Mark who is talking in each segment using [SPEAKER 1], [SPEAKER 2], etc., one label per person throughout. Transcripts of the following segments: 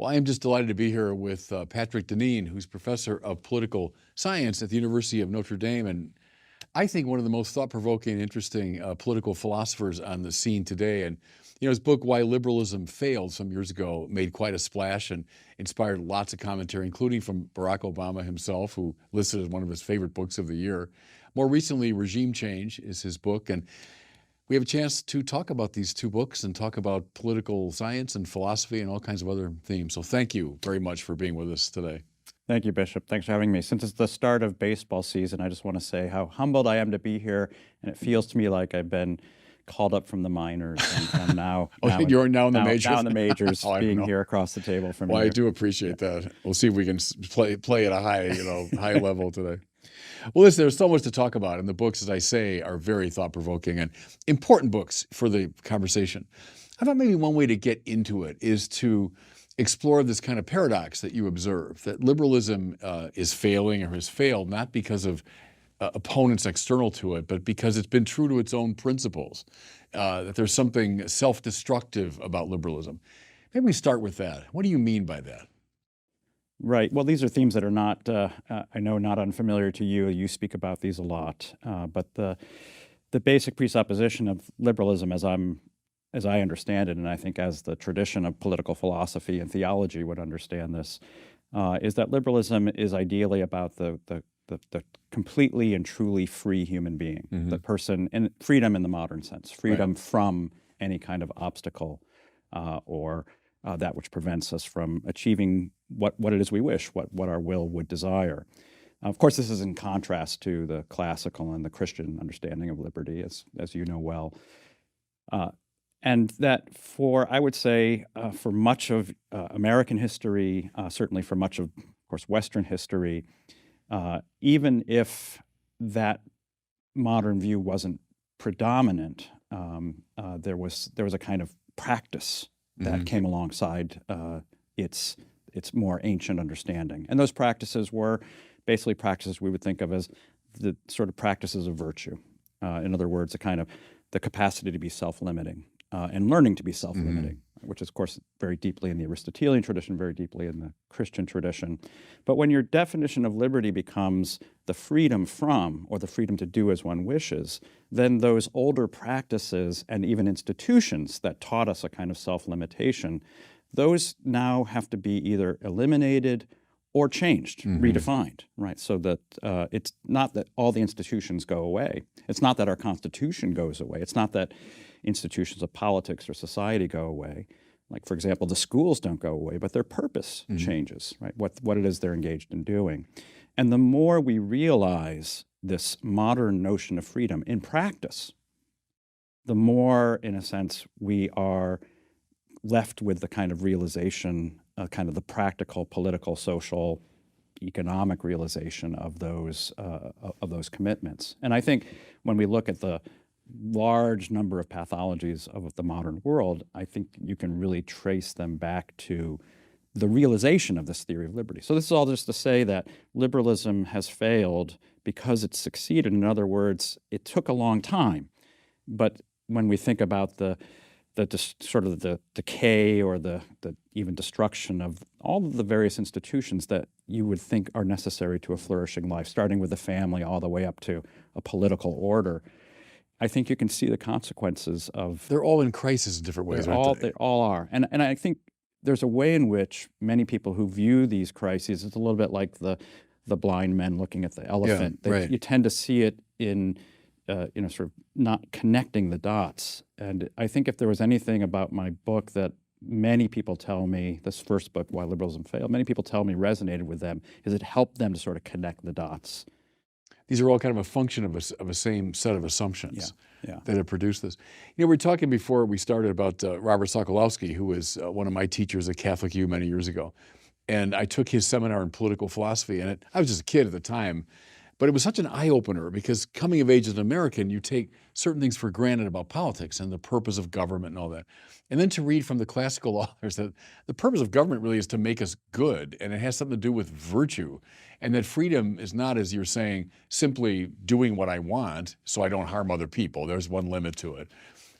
[SPEAKER 1] Well, I am just delighted to be here with Patrick Deneen, who's professor of political science at the University of Notre Dame, and I think one of the most thought-provoking and interesting political philosophers on the scene today. And his book "Why Liberalism Failed" some years ago made quite a splash and inspired lots of commentary, including from Barack Obama himself, who listed as one of his favorite books of the year. More recently, "Regime Change" is his book, and we have a chance to talk about these two books and talk about political science and philosophy and all kinds of other themes. So thank you very much for being with us today.
[SPEAKER 2] Thank you, Bishop. Thanks for having me. Since it's the start of baseball season, I just want to say how humbled I am to be here, and it feels to me like I've been called up from the minors, and I'm now,
[SPEAKER 1] you're now in the majors.
[SPEAKER 2] Now in the majors, being here across the table from you.
[SPEAKER 1] Well, I do appreciate that. We'll see if we can play at a high level today. Well, listen, there's so much to talk about, and the books, as I say, are very thought-provoking and important books for the conversation. I thought maybe one way to get into it is to explore this kind of paradox that you observe, that liberalism is failing or has failed not because of opponents external to it, but because it's been true to its own principles, that there's something self-destructive about liberalism. Maybe we start with that. What do you mean by that?
[SPEAKER 2] Right. Well, these are themes that are not, I know, not unfamiliar to you. You speak about these a lot. But the basic presupposition of liberalism, as I understand it, and I think as the tradition of political philosophy and theology would understand this, is that liberalism is ideally about the completely and truly free human being, the person, and freedom in the modern sense, freedom from any kind of obstacle or that which prevents us from achieving what it is we wish, what our will would desire. Of course, this is in contrast to the classical and the Christian understanding of liberty, as you know well. And that I would say, for much of American history, certainly for much of course, Western history, even if that modern view wasn't predominant, there was a kind of practice that came alongside its more ancient understanding. And those practices were basically practices we would think of as the sort of practices of virtue. In other words, the capacity to be self-limiting and learning to be self-limiting, which is, of course, very deeply in the Aristotelian tradition, very deeply in the Christian tradition. But when your definition of liberty becomes the freedom from or the freedom to do as one wishes, then those older practices and even institutions that taught us a kind of self-limitation, those now have to be either eliminated or changed, redefined, right? So that it's not that all the institutions go away. It's not that our Constitution goes away. It's not that institutions of politics or society go away. Like, for example, the schools don't go away, but their purpose changes, right? What it is they're engaged in doing. And the more we realize this modern notion of freedom in practice, the more, in a sense, we are left with the kind of realization, kind of the practical, political, social, economic realization of those commitments. And I think when we look at the large number of pathologies of the modern world, I think you can really trace them back to the realization of this theory of liberty. So this is all just to say that liberalism has failed because it succeeded. In other words, it took a long time. But when we think about the decay or the even destruction of all of the various institutions that you would think are necessary to a flourishing life, starting with the family all the way up to a political order, I think you can see the consequences of.
[SPEAKER 1] They're all in crisis in different ways, aren't they?
[SPEAKER 2] They all are. And I think there's a way in which many people who view these crises, it's a little bit like the blind men looking at the elephant. You tend to see it in sort of not connecting the dots. And I think if there was anything about my book that many people tell me, this first book, Why Liberalism Failed, many people tell me resonated with them, is it helped them to sort of connect the dots.
[SPEAKER 1] These are all kind of a function of a same set of assumptions that have produced this. We were talking before we started about Robert Sokolowski, who was one of my teachers at Catholic U many years ago. And I took his seminar in political philosophy, and I was just a kid at the time. But it was such an eye-opener because coming of age as an American, you take certain things for granted about politics and the purpose of government and all that. And then to read from the classical authors that the purpose of government really is to make us good, and it has something to do with virtue. And that freedom is not, as you're saying, simply doing what I want so I don't harm other people. There's one limit to it.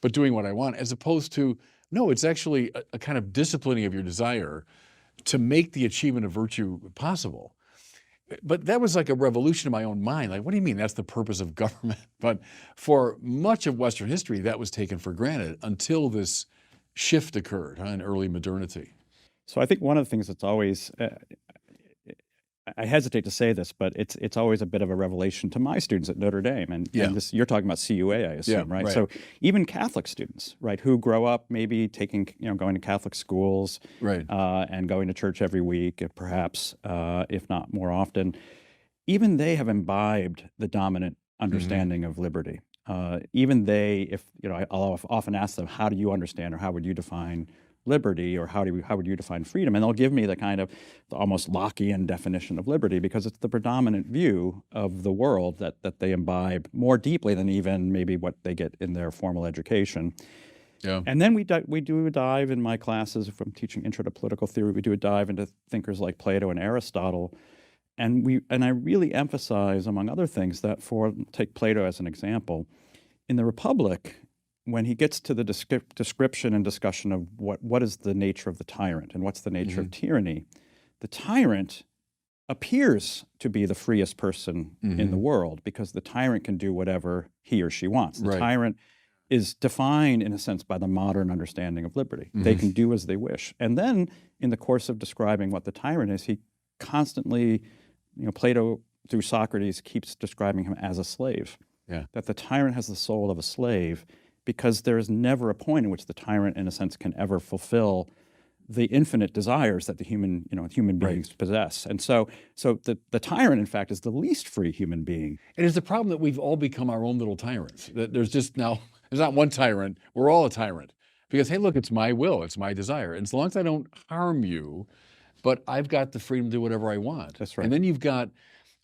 [SPEAKER 1] But doing what I want, as opposed to, no, it's actually a kind of disciplining of your desire to make the achievement of virtue possible. But that was like a revolution in my own mind. Like, what do you mean that's the purpose of government? But for much of Western history, that was taken for granted until this shift occurred in early modernity.
[SPEAKER 2] So I think one of the things that's always, I hesitate to say this, but it's always a bit of a revelation to my students at Notre Dame. And this, you're talking about CUA, I assume, right? So even Catholic students, right, who grow up maybe taking, going to Catholic schools, and going to church every week, perhaps, if not more often, even they have imbibed the dominant understanding of liberty. Even they, if I'll often ask them, how do you understand, or how would you define liberty, or how would you define freedom? And they'll give me the kind of the almost Lockean definition of liberty, because it's the predominant view of the world that they imbibe more deeply than even maybe what they get in their formal education. Yeah. And then we do a dive in my classes from teaching Intro to Political Theory. We do a dive into thinkers like Plato and Aristotle. And I really emphasize, among other things, that take Plato as an example, in the Republic, when he gets to the description and discussion of what is the nature of the tyrant and what's the nature of tyranny, the tyrant appears to be the freest person in the world, because the tyrant can do whatever he or she wants. The tyrant is defined, in a sense, by the modern understanding of liberty. They can do as they wish. And then, in the course of describing what the tyrant is, he constantly, Plato, through Socrates, keeps describing him as a slave. Yeah. That the tyrant has the soul of a slave, because there is never a point in which the tyrant, in a sense, can ever fulfill the infinite desires that the human beings possess. And so the tyrant, in fact, is the least free human being.
[SPEAKER 1] And it's the problem that we've all become our own little tyrants. That there's not one tyrant. We're all a tyrant. Because, hey, look, it's my will. It's my desire. And as long as I don't harm you, but I've got the freedom to do whatever I want.
[SPEAKER 2] That's right.
[SPEAKER 1] And then you've got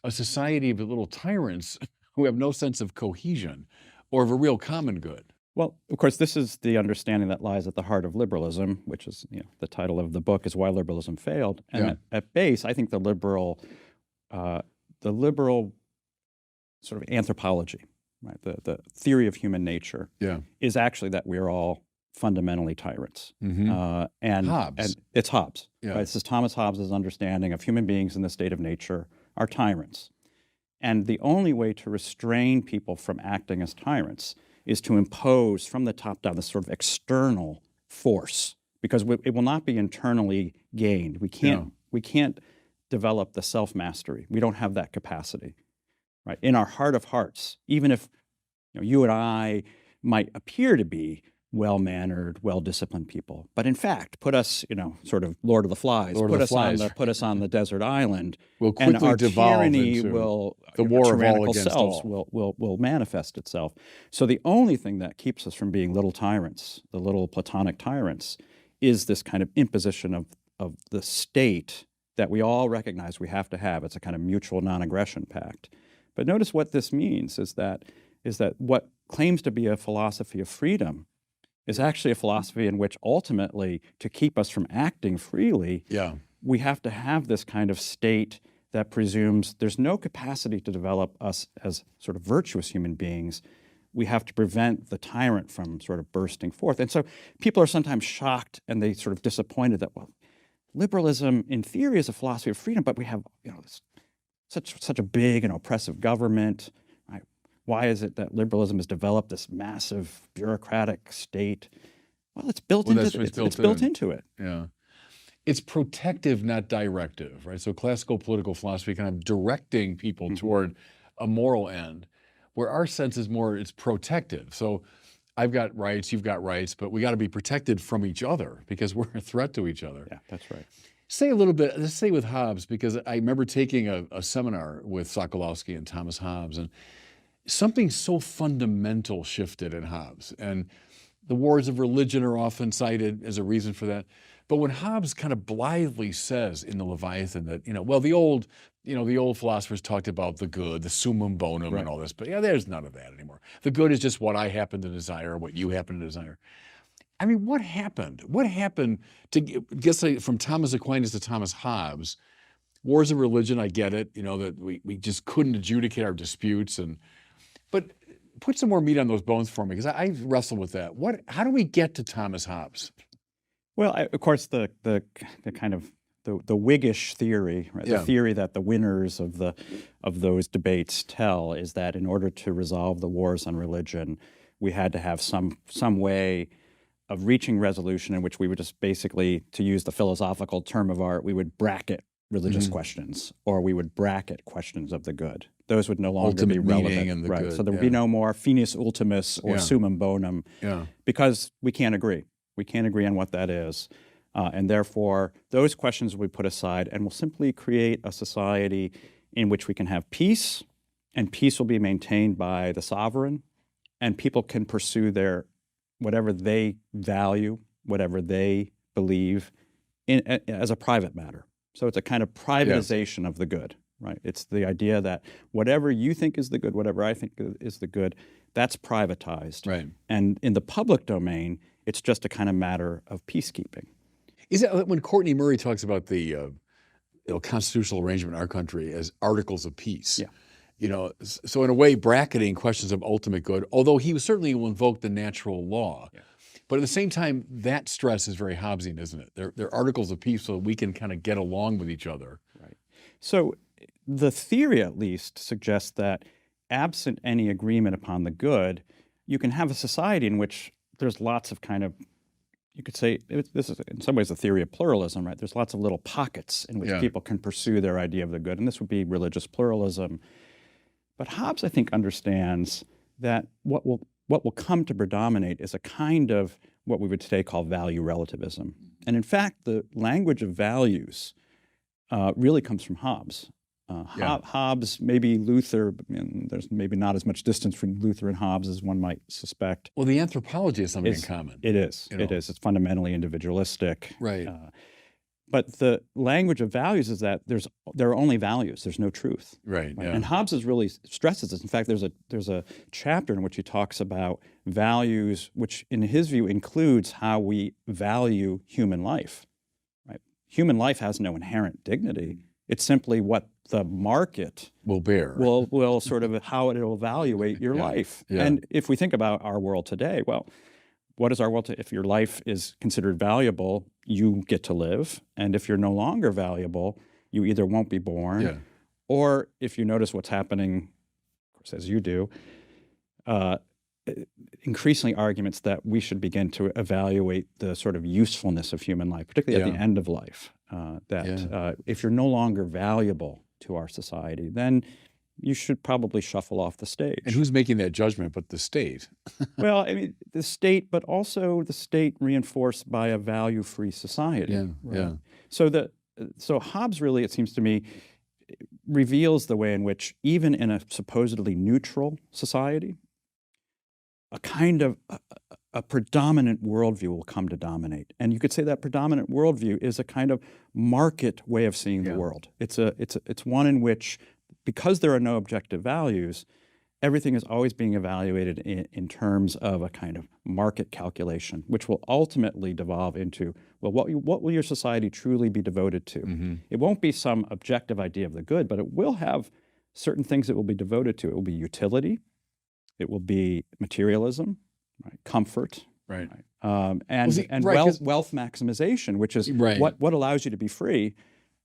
[SPEAKER 1] a society of little tyrants who have no sense of cohesion or of a real common good.
[SPEAKER 2] Well, of course, this is the understanding that lies at the heart of liberalism, which is, the title of the book is Why Liberalism Failed. And at base, I think the liberal sort of anthropology, right, the theory of human nature, is actually that we're all fundamentally tyrants. And
[SPEAKER 1] Hobbes.
[SPEAKER 2] And it's Hobbes. Right? This is Thomas Hobbes' understanding of human beings in the state of nature are tyrants. And the only way to restrain people from acting as tyrants is to impose from the top down this sort of external force, because it will not be internally gained. We can't develop the self-mastery. We don't have that capacity, right? In our heart of hearts, even if you and I might appear to be well-mannered, well-disciplined people, but in fact, put us, sort of Lord of the Flies, put us on the desert island,
[SPEAKER 1] we'll quickly
[SPEAKER 2] and our
[SPEAKER 1] devolve
[SPEAKER 2] tyranny
[SPEAKER 1] into
[SPEAKER 2] will,
[SPEAKER 1] the war of all
[SPEAKER 2] against
[SPEAKER 1] against all.
[SPEAKER 2] will manifest itself. So the only thing that keeps us from being little tyrants, the little Platonic tyrants, is this kind of imposition of the state that we all recognize we have to have. It's a kind of mutual non-aggression pact. But notice what this means is that what claims to be a philosophy of freedom is actually a philosophy in which ultimately, to keep us from acting freely, we have to have this kind of state that presumes there's no capacity to develop us as sort of virtuous human beings. We have to prevent the tyrant from sort of bursting forth. And so people are sometimes shocked and they sort of disappointed that, well, liberalism in theory is a philosophy of freedom, but we have such a big and oppressive government. Why is it that liberalism has developed this massive bureaucratic state? Well, it's built into it.
[SPEAKER 1] Yeah. It's protective, not directive, right? So classical political philosophy kind of directing people toward a moral end, where our sense is more, it's protective. So I've got rights, you've got rights, but we got to be protected from each other because we're a threat to each other.
[SPEAKER 2] Yeah, that's right.
[SPEAKER 1] Say a little bit, let's say with Hobbes, because I remember taking a seminar with Sokolowski and Thomas Hobbes, and something so fundamental shifted in Hobbes. And the wars of religion are often cited as a reason for that. But when Hobbes kind of blithely says in the Leviathan that, the old philosophers talked about the good, the summum bonum and all this, but there's none of that anymore. The good is just what I happen to desire, what you happen to desire. I mean, what happened? What happened to get from Thomas Aquinas to Thomas Hobbes? Wars of religion, I get it, that we just couldn't adjudicate our disputes, but put some more meat on those bones for me, because I wrestle with that. How do we get to Thomas Hobbes?
[SPEAKER 2] Well, of course, the kind of the Whiggish theory, right? The theory that the winners of those debates tell is that in order to resolve the wars on religion, we had to have some way of reaching resolution in which we would just basically, to use the philosophical term of art, we would bracket religious questions, or we would bracket questions of the good. Those would no longer be relevant.
[SPEAKER 1] And the
[SPEAKER 2] right.
[SPEAKER 1] good,
[SPEAKER 2] So there would be no more finis ultimus or summum bonum because we can't agree. We can't agree on what that is. And therefore, those questions will be put aside and will simply create a society in which we can have peace, and peace will be maintained by the sovereign, and people can pursue their whatever they value, whatever they believe as a private matter. So it's a kind of privatization of the good, right? It's the idea that whatever you think is the good, whatever I think is the good, that's privatized.
[SPEAKER 1] Right.
[SPEAKER 2] And in the public domain, it's just a kind of matter of peacekeeping.
[SPEAKER 1] Is that when Courtney Murray talks about the constitutional arrangement in our country as articles of peace?
[SPEAKER 2] Yeah.
[SPEAKER 1] So in a way, bracketing questions of ultimate good, although he certainly will invoke the natural law. Yeah. But at the same time, that stress is very Hobbesian, isn't it? They're articles of peace so we can kind of get along with each other.
[SPEAKER 2] Right. So the theory, at least, suggests that absent any agreement upon the good, you can have a society in which there's lots of kind of, you could say, this is in some ways the theory of pluralism, right? There's lots of little pockets in which people can pursue their idea of the good, and this would be religious pluralism. But Hobbes, I think, understands that what will come to predominate is a kind of what we would today call value relativism. And in fact, the language of values really comes from Hobbes. Hobbes, maybe Luther, there's maybe not as much distance between Luther and Hobbes as one might suspect.
[SPEAKER 1] Well, the anthropology has something in common.
[SPEAKER 2] It is. It is. It's fundamentally individualistic.
[SPEAKER 1] Right.
[SPEAKER 2] But the language of values is that there are only values. There's no truth.
[SPEAKER 1] Right. Yeah.
[SPEAKER 2] And Hobbes really stresses this. In fact, there's a chapter in which he talks about values, which in his view includes how we value human life. Right. Human life has no inherent dignity. It's simply what the market
[SPEAKER 1] will bear.
[SPEAKER 2] Will sort of how it will evaluate your life.
[SPEAKER 1] Yeah.
[SPEAKER 2] And if we think about our world today, well, what is our world? If your life is considered valuable, you get to live. And if you're no longer valuable, you either won't be born, or if you notice what's happening, of course, as you do, increasingly arguments that we should begin to evaluate the sort of usefulness of human life, particularly at the end of life, if you're no longer valuable to our society, then you should probably shuffle off the stage.
[SPEAKER 1] And who's making that judgment but the state?
[SPEAKER 2] Well, I mean, the state, but also the state reinforced by a value-free society.
[SPEAKER 1] Yeah.
[SPEAKER 2] So Hobbes really, it seems to me, reveals the way in which even in a supposedly neutral society, a kind of a predominant worldview will come to dominate. And you could say that predominant worldview is a kind of market way of seeing the world. It's one in which, because there are no objective values, everything is always being evaluated in terms of a kind of market calculation, which will ultimately devolve into, well, what will your society truly be devoted to? Mm-hmm. It won't be some objective idea of the good, but it will have certain things it will be devoted to. It will be utility, it will be materialism, right? Comfort,
[SPEAKER 1] right?
[SPEAKER 2] Wealth maximization, which is what allows you to be free,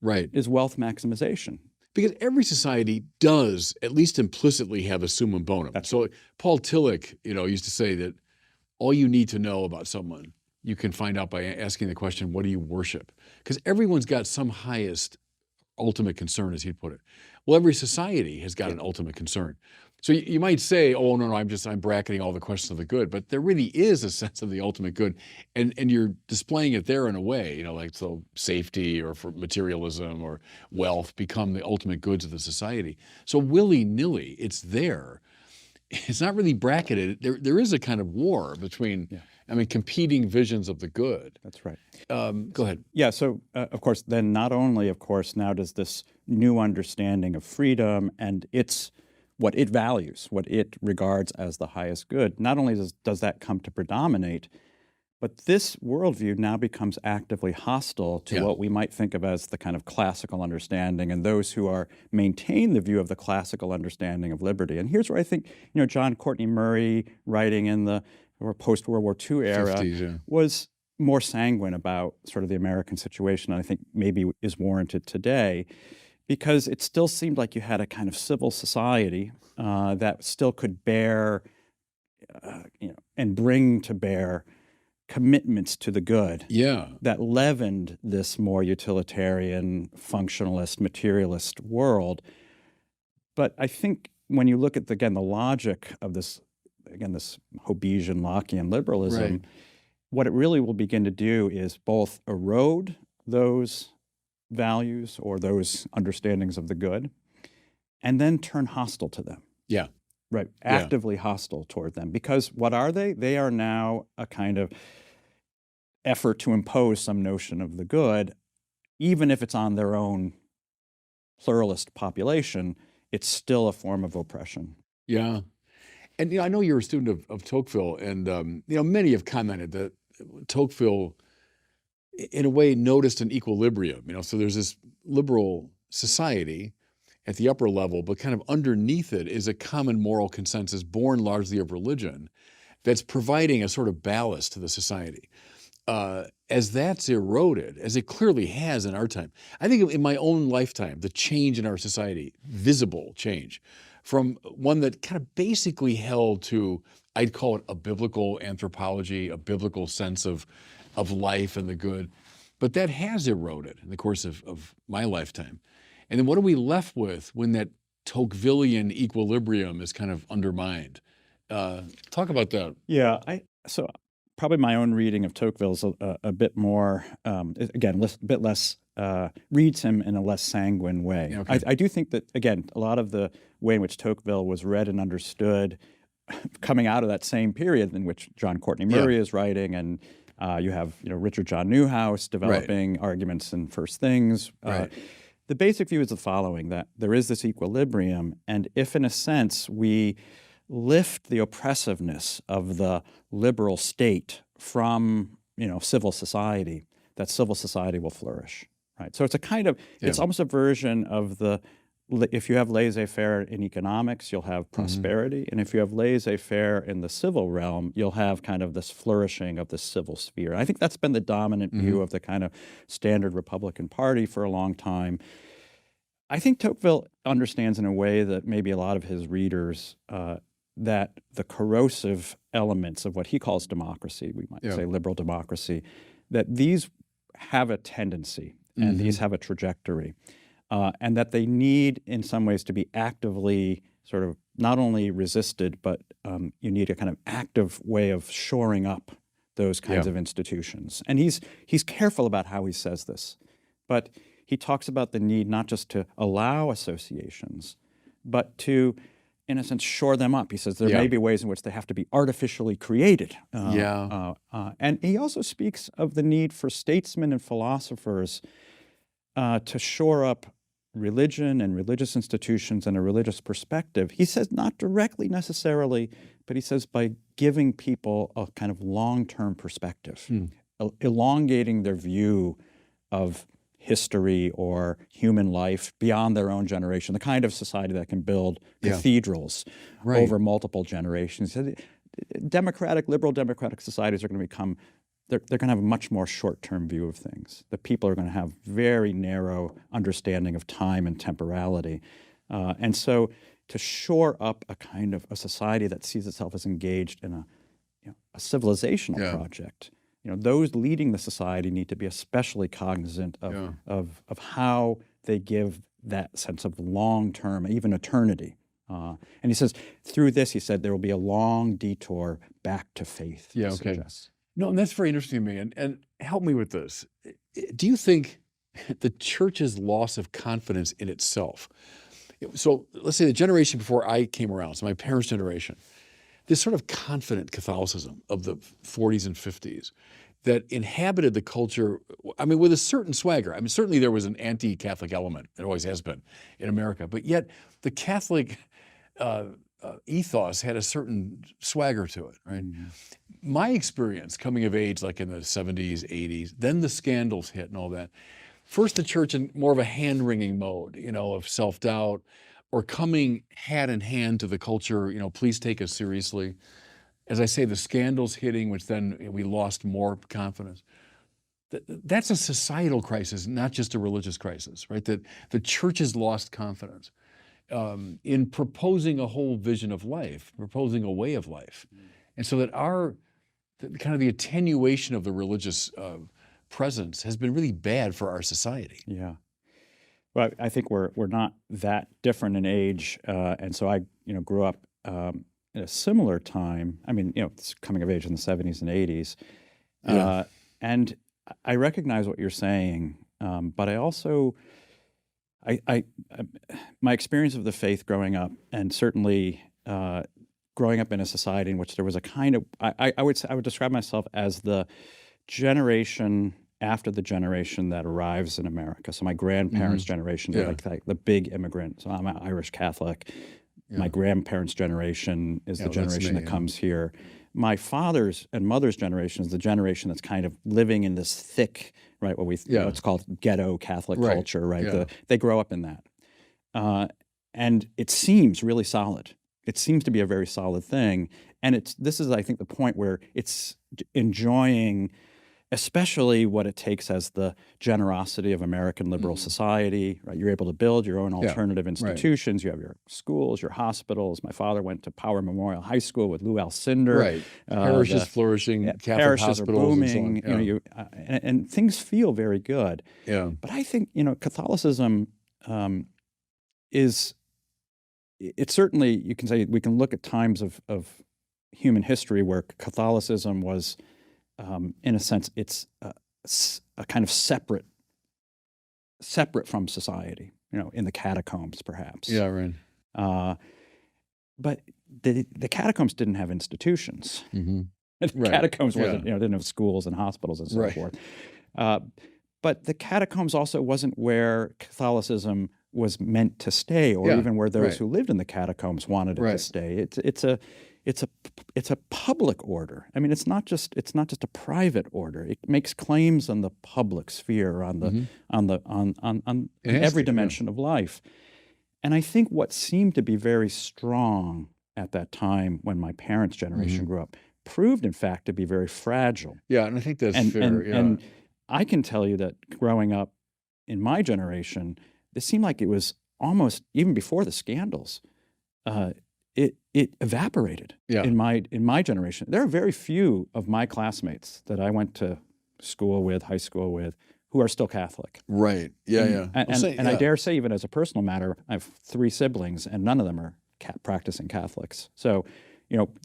[SPEAKER 2] is wealth maximization.
[SPEAKER 1] Because every society does, at least implicitly, have a summum bonum. So Paul Tillich, used to say that all you need to know about someone, you can find out by asking the question, what do you worship? Because everyone's got some highest ultimate concern, as he'd put it. Well, every society has got an ultimate concern. So you might say, oh, no, I'm bracketing all the questions of the good, but there really is a sense of the ultimate good, and you're displaying it there in a way, like so safety or for materialism or wealth become the ultimate goods of the society. So willy-nilly, it's there. It's not really bracketed. There is a kind of war between, competing visions of the good.
[SPEAKER 2] That's right.
[SPEAKER 1] Go ahead.
[SPEAKER 2] Yeah, so of course, then not only, now does this new understanding of freedom and what it values, what it regards as the highest good, not only does that come to predominate, but this worldview now becomes actively hostile to what we might think of as the kind of classical understanding and those who maintain the view of the classical understanding of liberty. And here's where I think, John Courtney Murray, writing in the post-World War II era,
[SPEAKER 1] 50s,
[SPEAKER 2] was more sanguine about sort of the American situation, and I think maybe is warranted today, because it still seemed like you had a kind of civil society that still could bear, and bring to bear commitments to the good.
[SPEAKER 1] Yeah.
[SPEAKER 2] That leavened this more utilitarian, functionalist, materialist world. But I think when you look at, again, the logic of this, again, this Hobbesian, Lockean liberalism,
[SPEAKER 1] Right.
[SPEAKER 2] what it really will begin to do is both erode those values or those understandings of the good, and then turn hostile to them.
[SPEAKER 1] Yeah.
[SPEAKER 2] Right.
[SPEAKER 1] Yeah.
[SPEAKER 2] Actively hostile toward them. Because what are they? They are now a kind of effort to impose some notion of the good, even if it's on their own pluralist population, it's still a form of oppression.
[SPEAKER 1] Yeah. And I know you're a student of Tocqueville, and many have commented that Tocqueville, in a way, noticed an equilibrium. So there's this liberal society at the upper level, but kind of underneath it is a common moral consensus born largely of religion that's providing a sort of ballast to the society. As that's eroded, as it clearly has in our time, I think in my own lifetime, the change in our society, visible change, from one that kind of basically held to, I'd call it a biblical anthropology, a biblical sense of life and the good, but that has eroded in the course of my lifetime. And then what are we left with when that Tocquevillian equilibrium is kind of undermined? Talk about that.
[SPEAKER 2] Yeah, so probably my own reading of Tocqueville is a bit more, again, a bit less, reads him in a less sanguine way.
[SPEAKER 1] Okay.
[SPEAKER 2] I do think that, again, a lot of the way in which Tocqueville was read and understood coming out of that same period in which John Courtney Murray is writing, and you have Richard John Newhouse developing arguments in First Things.
[SPEAKER 1] Right.
[SPEAKER 2] The basic view is the following, that there is this equilibrium, and if in a sense we lift the oppressiveness of the liberal state from civil society, that civil society will flourish. Right. So it's a kind of, it's almost a version of if you have laissez-faire in economics, you'll have prosperity. And if you have laissez-faire in the civil realm, you'll have kind of this flourishing of the civil sphere. And I think that's been the dominant view of the kind of standard Republican Party for a long time. I think Tocqueville understands in a way that maybe a lot of his readers, that the corrosive elements of what he calls democracy, we might say liberal democracy, that these have a tendency and these have a trajectory. And that they need, in some ways, to be actively sort of not only resisted, but you need a kind of active way of shoring up those kinds of institutions. And he's careful about how he says this, but he talks about the need not just to allow associations, but to, in a sense, shore them up. He says there may be ways in which they have to be artificially created. And he also speaks of the need for statesmen and philosophers to shore up religion and religious institutions and a religious perspective. He says not directly necessarily, but he says by giving people a kind of long-term perspective, elongating their view of history or human life beyond their own generation, the kind of society that can build cathedrals over multiple generations. Liberal democratic societies are going to become, they're going to have a much more short-term view of things. The people are going to have very narrow understanding of time and temporality. And so to shore up a kind of a society that sees itself as engaged in a civilizational project, those leading the society need to be especially cognizant of how they give that sense of long-term, even eternity. And he says, through this, he said, there will be a long detour back to faith. Suggests.
[SPEAKER 1] No, and that's very interesting to me. And help me with this. Do you think the church's loss of confidence in itself, so let's say the generation before I came around, so my parents' generation, this sort of confident Catholicism of the 40s and 50s that inhabited the culture, with a certain swagger. Certainly there was an anti-Catholic element. It always has been in America. But yet the Catholic ethos had a certain swagger to it, right? My experience coming of age, like in the 70s, 80s, then the scandals hit and all that. First, the church in more of a hand-wringing mode, of self-doubt, or coming hat in hand to the culture, please take us seriously. as I say, the scandals hitting, which then we lost more confidence. That's a societal crisis, not just a religious crisis, right? That the church has lost confidence in proposing a whole vision of life, proposing a way of life. And so that kind of the attenuation of the religious presence has been really bad for our society.
[SPEAKER 2] Yeah. Well, I think we're not that different in age, and so I grew up at a similar time. I mean, it's coming of age in the 70s and 80s, and I recognize what you're saying, but I also, my experience of the faith growing up, and certainly growing up in a society in which there was a kind of, I would describe myself as the generation after the generation that arrives in America. So my grandparents' generation, they're like the big immigrant. So I'm an Irish Catholic. My grandparents' generation is the generation that comes here. My father's and mother's generation is the generation that's kind of living in this thick, right, what's called ghetto Catholic culture, right? They grow up in that. And it seems really solid. It seems to be a very solid thing. And this is, I think, the point where it's enjoying especially what it takes as the generosity of American liberal society, right? You're able to build your own alternative institutions. You have your schools, your hospitals. My father went to Power Memorial High School with Lou Alcindor.
[SPEAKER 1] Right. Parishes flourishing, Catholic
[SPEAKER 2] parishes
[SPEAKER 1] hospitals
[SPEAKER 2] are booming,
[SPEAKER 1] and so on.
[SPEAKER 2] And things feel very good.
[SPEAKER 1] Yeah.
[SPEAKER 2] But I think, Catholicism it's certainly, you can say, we can look at times of human history where Catholicism was, in a sense, it's a kind of separate from society, in the catacombs, perhaps.
[SPEAKER 1] Yeah, right.
[SPEAKER 2] But the catacombs didn't have institutions. The catacombs wasn't, didn't have schools and hospitals and so forth. But the catacombs also wasn't where Catholicism was meant to stay, or even where those who lived in the catacombs wanted it to stay. It's a public order. I mean, it's not just a private order. It makes claims on the public sphere, on every dimension of life. And I think what seemed to be very strong at that time when my parents' generation grew up proved, in fact, to be very fragile.
[SPEAKER 1] Yeah, and I think that's fair.
[SPEAKER 2] And I can tell you that growing up in my generation, it seemed like it was almost, even before the scandals, it evaporated in my generation. There are very few of my classmates that I went to school with, high school with, who are still Catholic.
[SPEAKER 1] Right. Yeah,
[SPEAKER 2] And I dare say, even as a personal matter, I have 3 siblings, and none of them are practicing Catholics. So,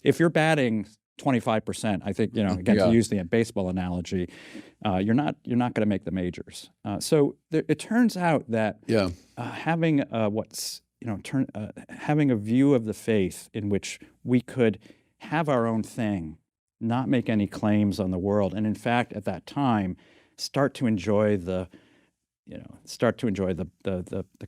[SPEAKER 2] if you're batting 25%, I think, again, to use the baseball analogy, you're not going to make the majors. So it turns out that having having a view of the faith in which we could have our own thing, not make any claims on the world, and in fact, at that time, start to enjoy the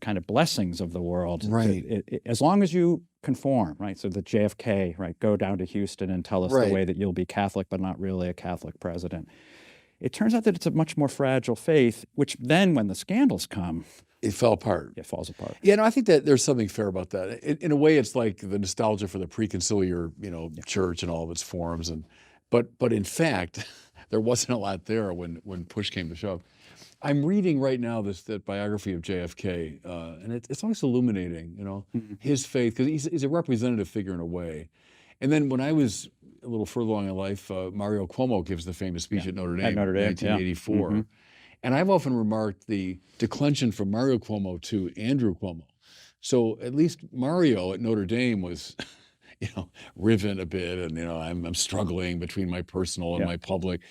[SPEAKER 2] kind of blessings of the world.
[SPEAKER 1] Right.
[SPEAKER 2] As long as you conform, right? So the JFK, right? Go down to Houston and tell us the way that you'll be Catholic, but not really a Catholic president. It turns out that it's a much more fragile faith, which then, when the scandals come,
[SPEAKER 1] it fell apart.
[SPEAKER 2] It falls apart.
[SPEAKER 1] Yeah, no, I think that there's something fair about that. In a way, it's like the nostalgia for the pre-conciliar, church and all of its forms, but in fact, there wasn't a lot there when push came to shove. I'm reading right now that biography of JFK, and it's always illuminating, his faith, because he's a representative figure in a way. And then when I was a little further along in life, Mario Cuomo gives the famous speech at Notre Dame in 1984. And I've often remarked the declension from Mario Cuomo to Andrew Cuomo. So at least Mario at Notre Dame was, riven a bit, and I'm struggling between my personal and my public.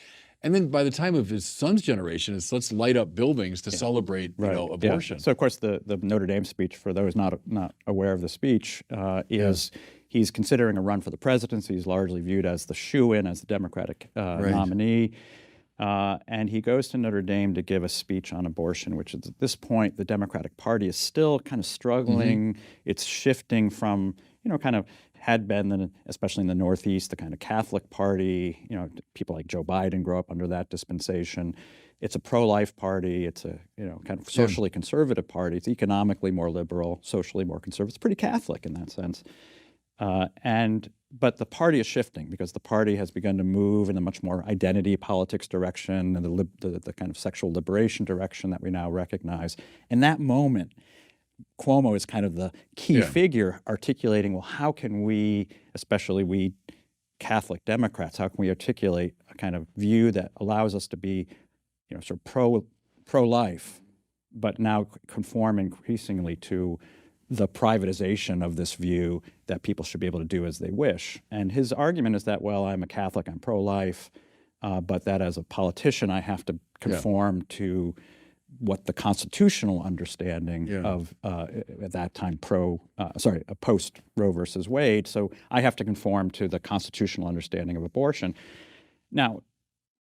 [SPEAKER 1] And then by the time of his son's generation, it's let's light up buildings to celebrate, abortion.
[SPEAKER 2] So of course the Notre Dame speech, for those not aware of the speech, is he's considering a run for the presidency. He's largely viewed as the shoo-in, as the Democratic nominee. And he goes to Notre Dame to give a speech on abortion, which is, at this point, the Democratic Party is still kind of struggling. It's shifting from, kind of had been, especially in the Northeast, the kind of Catholic Party. People like Joe Biden grow up under that dispensation. It's a pro-life party. It's a, kind of socially conservative party. It's economically more liberal, socially more conservative. It's pretty Catholic in that sense. And but the party is shifting because the party has begun to move in a much more identity politics direction and the kind of sexual liberation direction that we now recognize. In that moment, Cuomo is kind of the key figure articulating, well, how can we, especially we Catholic Democrats, how can we articulate a kind of view that allows us to be, sort of pro-life, but now conform increasingly to the privatization of this view that people should be able to do as they wish. And his argument is that, well, I'm a Catholic, I'm pro-life, but that as a politician I have to conform to what the constitutional understanding of, at that time, post Roe versus Wade. So I have to conform to the constitutional understanding of abortion. Now,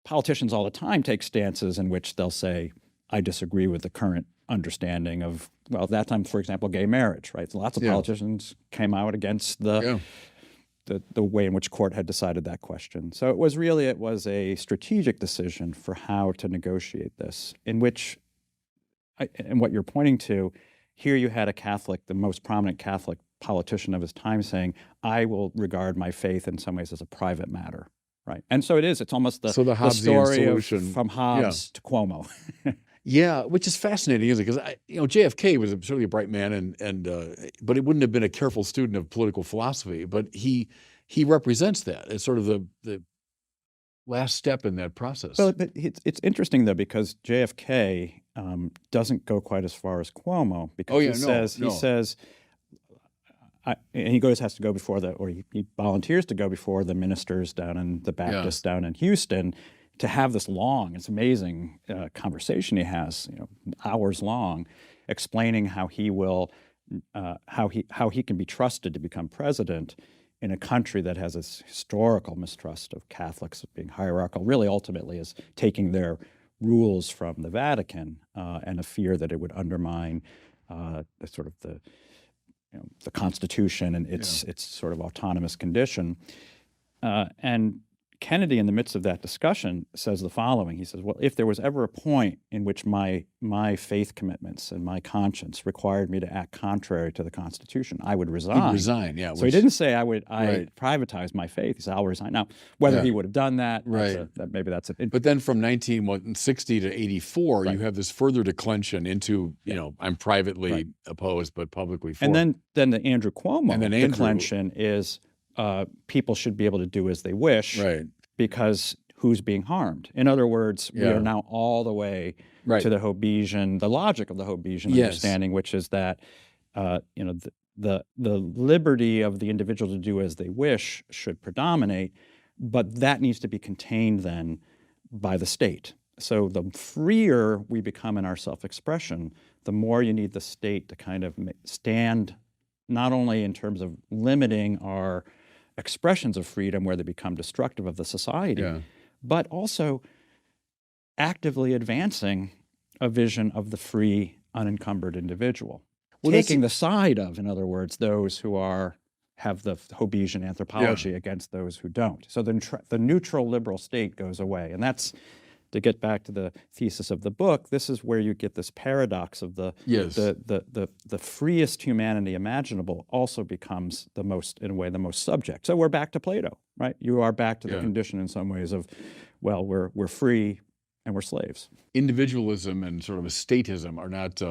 [SPEAKER 2] politicians all the time take stances in which they'll say, I disagree with the current understanding of, well, at that time, for example, gay marriage, right? So lots of politicians came out against the way in which court had decided that question. So it was a strategic decision for how to negotiate this, in which, and what you're pointing to, here you had a Catholic, the most prominent Catholic politician of his time saying, I will regard my faith in some ways as a private matter, right? And so it's almost the story from Hobbes to Cuomo.
[SPEAKER 1] Yeah, which is fascinating, isn't it? Because JFK was certainly a bright man, but it wouldn't have been a careful student of political philosophy. But he represents that as sort of the last step in that process.
[SPEAKER 2] Well, but it's interesting though, because JFK doesn't go quite as far as Cuomo, because he says, and he has to go before he volunteers to go before the ministers down in the Baptists down in Houston, to have this long, it's amazing conversation he has, hours long, explaining how he will, how he can be trusted to become president in a country that has this historical mistrust of Catholics being hierarchical, really ultimately is taking their rules from the Vatican, and a fear that it would undermine the Constitution and its sort of autonomous condition, and Kennedy, in the midst of that discussion, says the following. He says, well, if there was ever a point in which my faith commitments and my conscience required me to act contrary to the Constitution, I would resign.
[SPEAKER 1] He'd resign, yeah.
[SPEAKER 2] So he didn't say I privatize my faith. He said, I'll resign. Now, whether he would have done that, maybe that's it.
[SPEAKER 1] But then from 1960 to 84, you have this further declension into, I'm privately opposed but publicly for.
[SPEAKER 2] And then the Andrew Cuomo declension is, people should be able to do as they wish, because who's being harmed? In other words, we are now all the way to the Hobbesian, the logic of the Hobbesian understanding, which is that the liberty of the individual to do as they wish should predominate, but that needs to be contained then by the state. So the freer we become in our self-expression, the more you need the state to kind of stand, not only in terms of limiting our expressions of freedom where they become destructive of the society, but also actively advancing a vision of the free, unencumbered individual. Well, taking the side of, in other words, those who have the Hobbesian anthropology against those who don't. So the neutral liberal state goes away. And that's, to get back to the thesis of the book, this is where you get this paradox of the freest humanity imaginable also becomes the most subject. So we're back to Plato, right? You are back to the condition in some ways of, well, we're free and we're slaves.
[SPEAKER 1] Individualism and sort of a statism are not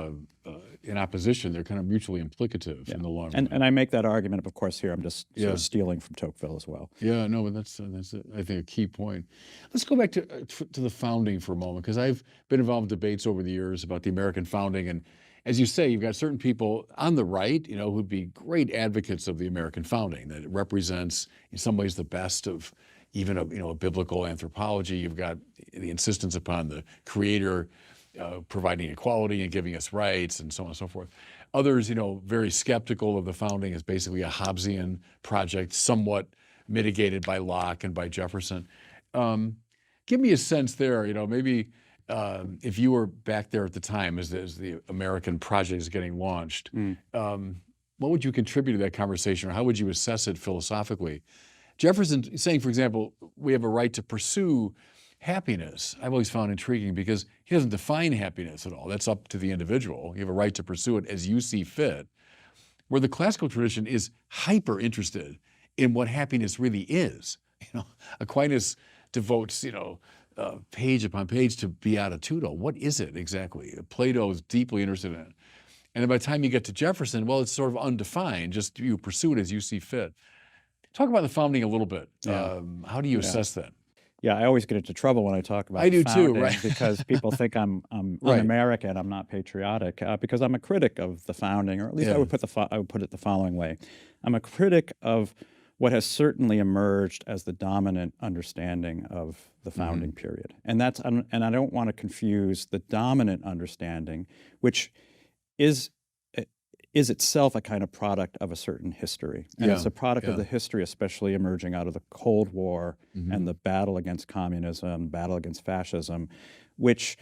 [SPEAKER 1] in opposition. They're kind of mutually implicative in the long run.
[SPEAKER 2] And I make that argument, of course, here I'm just sort of stealing from Tocqueville as well.
[SPEAKER 1] Yeah, no, but that's I think, a key point. Let's go back to the founding for a moment, because I've been involved in debates over the years about the American founding. And as you say, you've got certain people on the right, who'd be great advocates of the American founding, that it represents in some ways the best of even a biblical anthropology. You've got the insistence upon the Creator providing equality and giving us rights and so on and so forth. Others, very skeptical of the founding as basically a Hobbesian project, somewhat mitigated by Locke and by Jefferson. Give me a sense there, maybe if you were back there at the time as the American project is getting launched, what would you contribute to that conversation, or how would you assess it philosophically? Jefferson saying, for example, we have a right to pursue happiness, I've always found intriguing, because he doesn't define happiness at all. That's up to the individual. You have a right to pursue it as you see fit. Where the classical tradition is hyper interested in what happiness really is. Aquinas devotes, page upon page to beatitudo. What is it exactly? Plato is deeply interested in it. And then by the time you get to Jefferson, well, it's sort of undefined. Just you pursue it as you see fit. Talk about the founding a little bit.
[SPEAKER 2] Yeah.
[SPEAKER 1] How do you assess that?
[SPEAKER 2] Yeah, I always get into trouble when I talk about
[SPEAKER 1] I do
[SPEAKER 2] founding
[SPEAKER 1] too, right?
[SPEAKER 2] because people think I'm
[SPEAKER 1] Right.
[SPEAKER 2] un-American, I'm not patriotic, because I'm a critic of the founding, or at least I would put it the following way: I'm a critic of what has certainly emerged as the dominant understanding of the founding period, and I don't want to confuse the dominant understanding, which is itself a kind of product of a certain history. And it's a product of the history, especially emerging out of the Cold War and the battle against communism, battle against fascism, which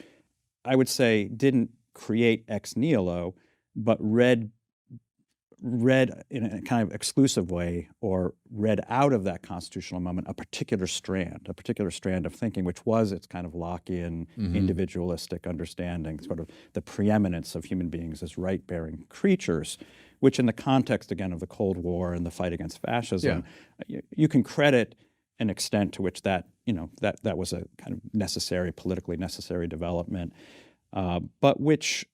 [SPEAKER 2] I would say didn't create ex nihilo, but read in a kind of exclusive way, or read out of that constitutional moment a particular strand of thinking, which was its kind of Lockean, individualistic understanding, sort of the preeminence of human beings as right-bearing creatures, which in the context, again, of the Cold War and the fight against fascism, you can credit an extent to which that was a kind of necessary, politically necessary development, but which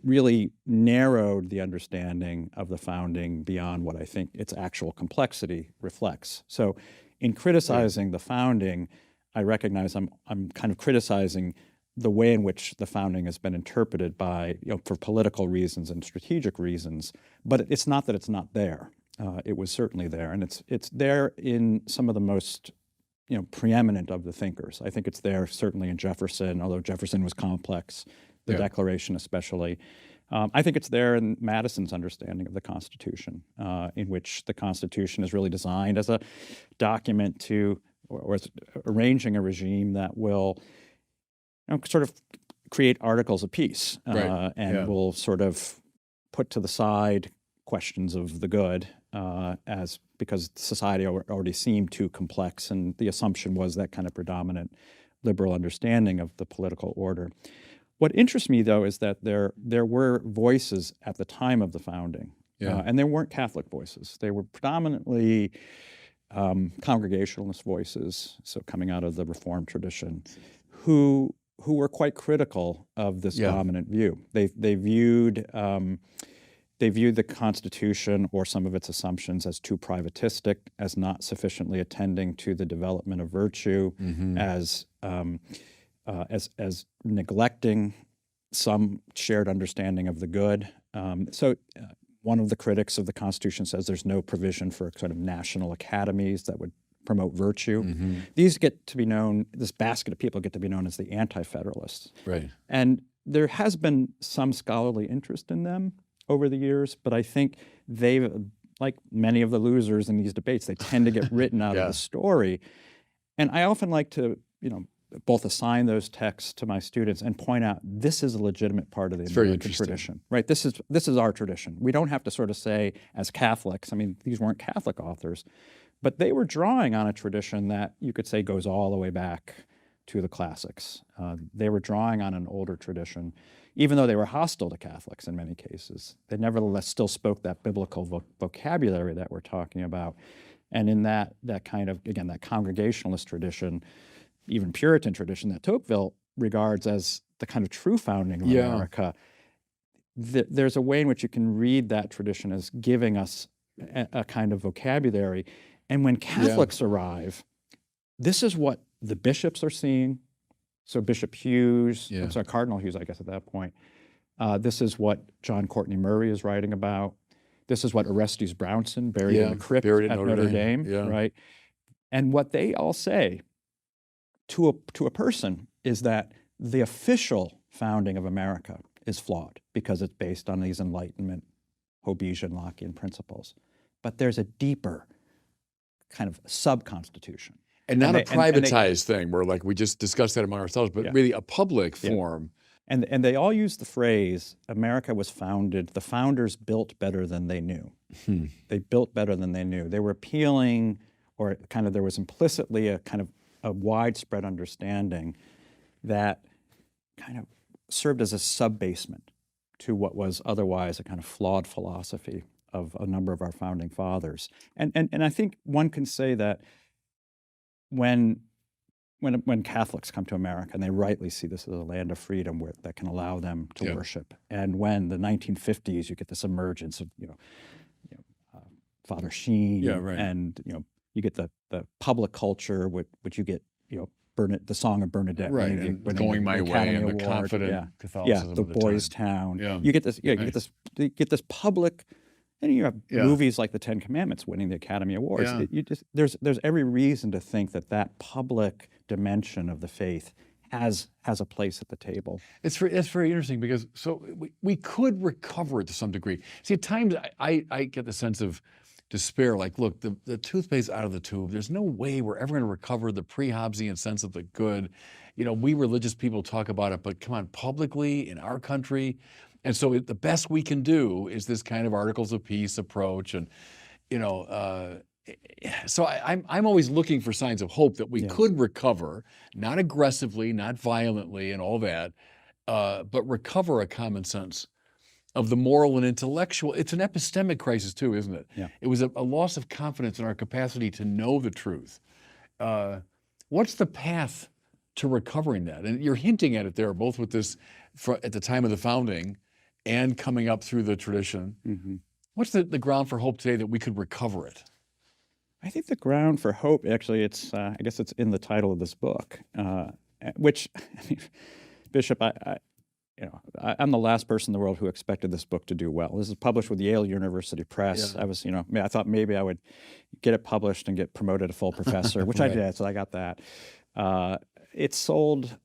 [SPEAKER 2] really narrowed the understanding of the founding beyond what I think its actual complexity reflects. So in criticizing the founding, I recognize I'm kind of criticizing the way in which the founding has been interpreted by, for political reasons and strategic reasons, but it's not that it's not there. It was certainly there, and it's there in some of the most preeminent of the thinkers. I think it's there certainly in Jefferson, although Jefferson was complex, the Declaration especially. I think it's there in Madison's understanding of the Constitution, in which the Constitution is really designed as a document to, or as arranging a regime that will sort of create articles of peace, and will sort of put to the side questions of the good, because society already seemed too complex, and the assumption was that kind of predominant liberal understanding of the political order. What interests me, though, is that there were voices at the time of the founding, and they weren't Catholic voices. They were predominantly Congregationalist voices, so coming out of the Reformed tradition, who were quite critical of this dominant view. They viewed the Constitution or some of its assumptions as too privatistic, as not sufficiently attending to the development of virtue, as neglecting some shared understanding of the good. So one of the critics of the Constitution says there's no provision for sort of national academies that would promote virtue. These get to be known, this basket of people get to be known as the anti-federalists.
[SPEAKER 1] Right.
[SPEAKER 2] And there has been some scholarly interest in them over the years, but I think they've, like many of the losers in these debates, they tend to get written out of the story. And I often like to, both assign those texts to my students and point out this is a legitimate part of the American tradition, right? This is our tradition. We don't have to sort of say, as Catholics, I mean, these weren't Catholic authors, but they were drawing on a tradition that you could say goes all the way back to the classics. They were drawing on an older tradition, even though they were hostile to Catholics in many cases. They nevertheless still spoke that biblical vocabulary that we're talking about. And in that kind of, again, that Congregationalist tradition, even Puritan tradition that Tocqueville regards as the kind of true founding of America, there's a way in which you can read that tradition as giving us a kind of vocabulary. And when Catholics arrive, this is what the bishops are seeing. So Bishop Hughes, I'm sorry, Cardinal Hughes, I guess at that point. This is what John Courtney Murray is writing about. This is what Orestes Brownson, buried in the crypt at Notre Dame, right? And what they all say to a person is that the official founding of America is flawed because it's based on these Enlightenment, Hobbesian, Lockean principles. But there's a deeper kind of sub-constitution.
[SPEAKER 1] And not a privatized thing where like we just discussed that among ourselves, but really a public form.
[SPEAKER 2] And they all use the phrase, America was founded, the founders built better than they knew. They built better than they knew. They were appealing, or kind of there was implicitly a kind of a widespread understanding that kind of served as a sub-basement to what was otherwise a kind of flawed philosophy of a number of our founding fathers. And I think one can say that when Catholics come to America, and they rightly see this as a land of freedom that can allow them to worship, and when the 1950s you get this emergence of Father Sheen, and you get the public culture, which you get the Song of Bernadette,
[SPEAKER 1] and Going My Way, and the confident Catholicism,
[SPEAKER 2] the
[SPEAKER 1] of the
[SPEAKER 2] Boys'
[SPEAKER 1] time.
[SPEAKER 2] Town. You get this, you get this public. And you have movies like The Ten Commandments winning the Academy Awards. There's every reason to think that public dimension of the faith has a place at the table.
[SPEAKER 1] That's very interesting, because we could recover it to some degree. See, at times I get the sense of despair, like, look, the toothpaste out of the tube. There's no way we're ever going to recover the pre-Hobbesian sense of the good. We religious people talk about it, but come on, publicly in our country. And so the best we can do is this kind of Articles of Peace approach. And, so I'm always looking for signs of hope that we could recover, not aggressively, not violently and all that, but recover a common sense of the moral and intellectual. It's an epistemic crisis too, isn't it?
[SPEAKER 2] Yeah.
[SPEAKER 1] It was a loss of confidence in our capacity to know the truth. What's the path to recovering that? And you're hinting at it there, both with this at the time of the founding and coming up through the tradition.
[SPEAKER 2] Mm-hmm.
[SPEAKER 1] What's the ground for hope today that we could recover it?
[SPEAKER 2] I think the ground for hope, actually, I guess it's in the title of this book, which, Bishop, I'm the last person in the world who expected this book to do well. This is published with Yale University Press.
[SPEAKER 1] Yeah.
[SPEAKER 2] I thought maybe I would get it published and get promoted to full professor, which I did, so I got that. It sold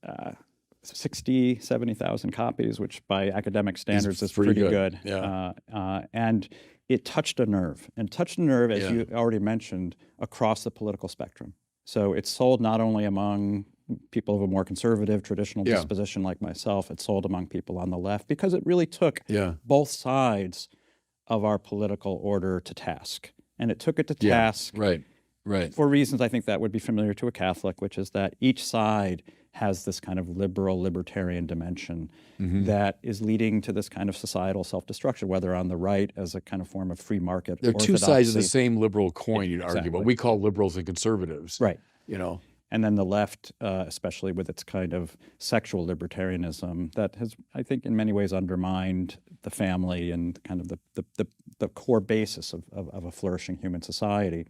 [SPEAKER 2] 70,000 copies, which by academic standards is pretty good.
[SPEAKER 1] Yeah.
[SPEAKER 2] And it touched a nerve, as you already mentioned, across the political spectrum. So it's sold not only among people of a more conservative, traditional disposition like myself, it's sold among people on the left, because it really took both sides of our political order to task. And it took it to task for reasons I think that would be familiar to a Catholic, which is that each side has this kind of liberal, libertarian dimension that is leading to this kind of societal self-destruction, whether on the right as a kind of form of free market
[SPEAKER 1] They're two sides of the same liberal coin, you'd argue,
[SPEAKER 2] Exactly.
[SPEAKER 1] but we call liberals and conservatives.
[SPEAKER 2] Right.
[SPEAKER 1] And
[SPEAKER 2] then the left, especially with its kind of sexual libertarianism, that has, I think, in many ways undermined the family and kind of the core basis of a flourishing human society.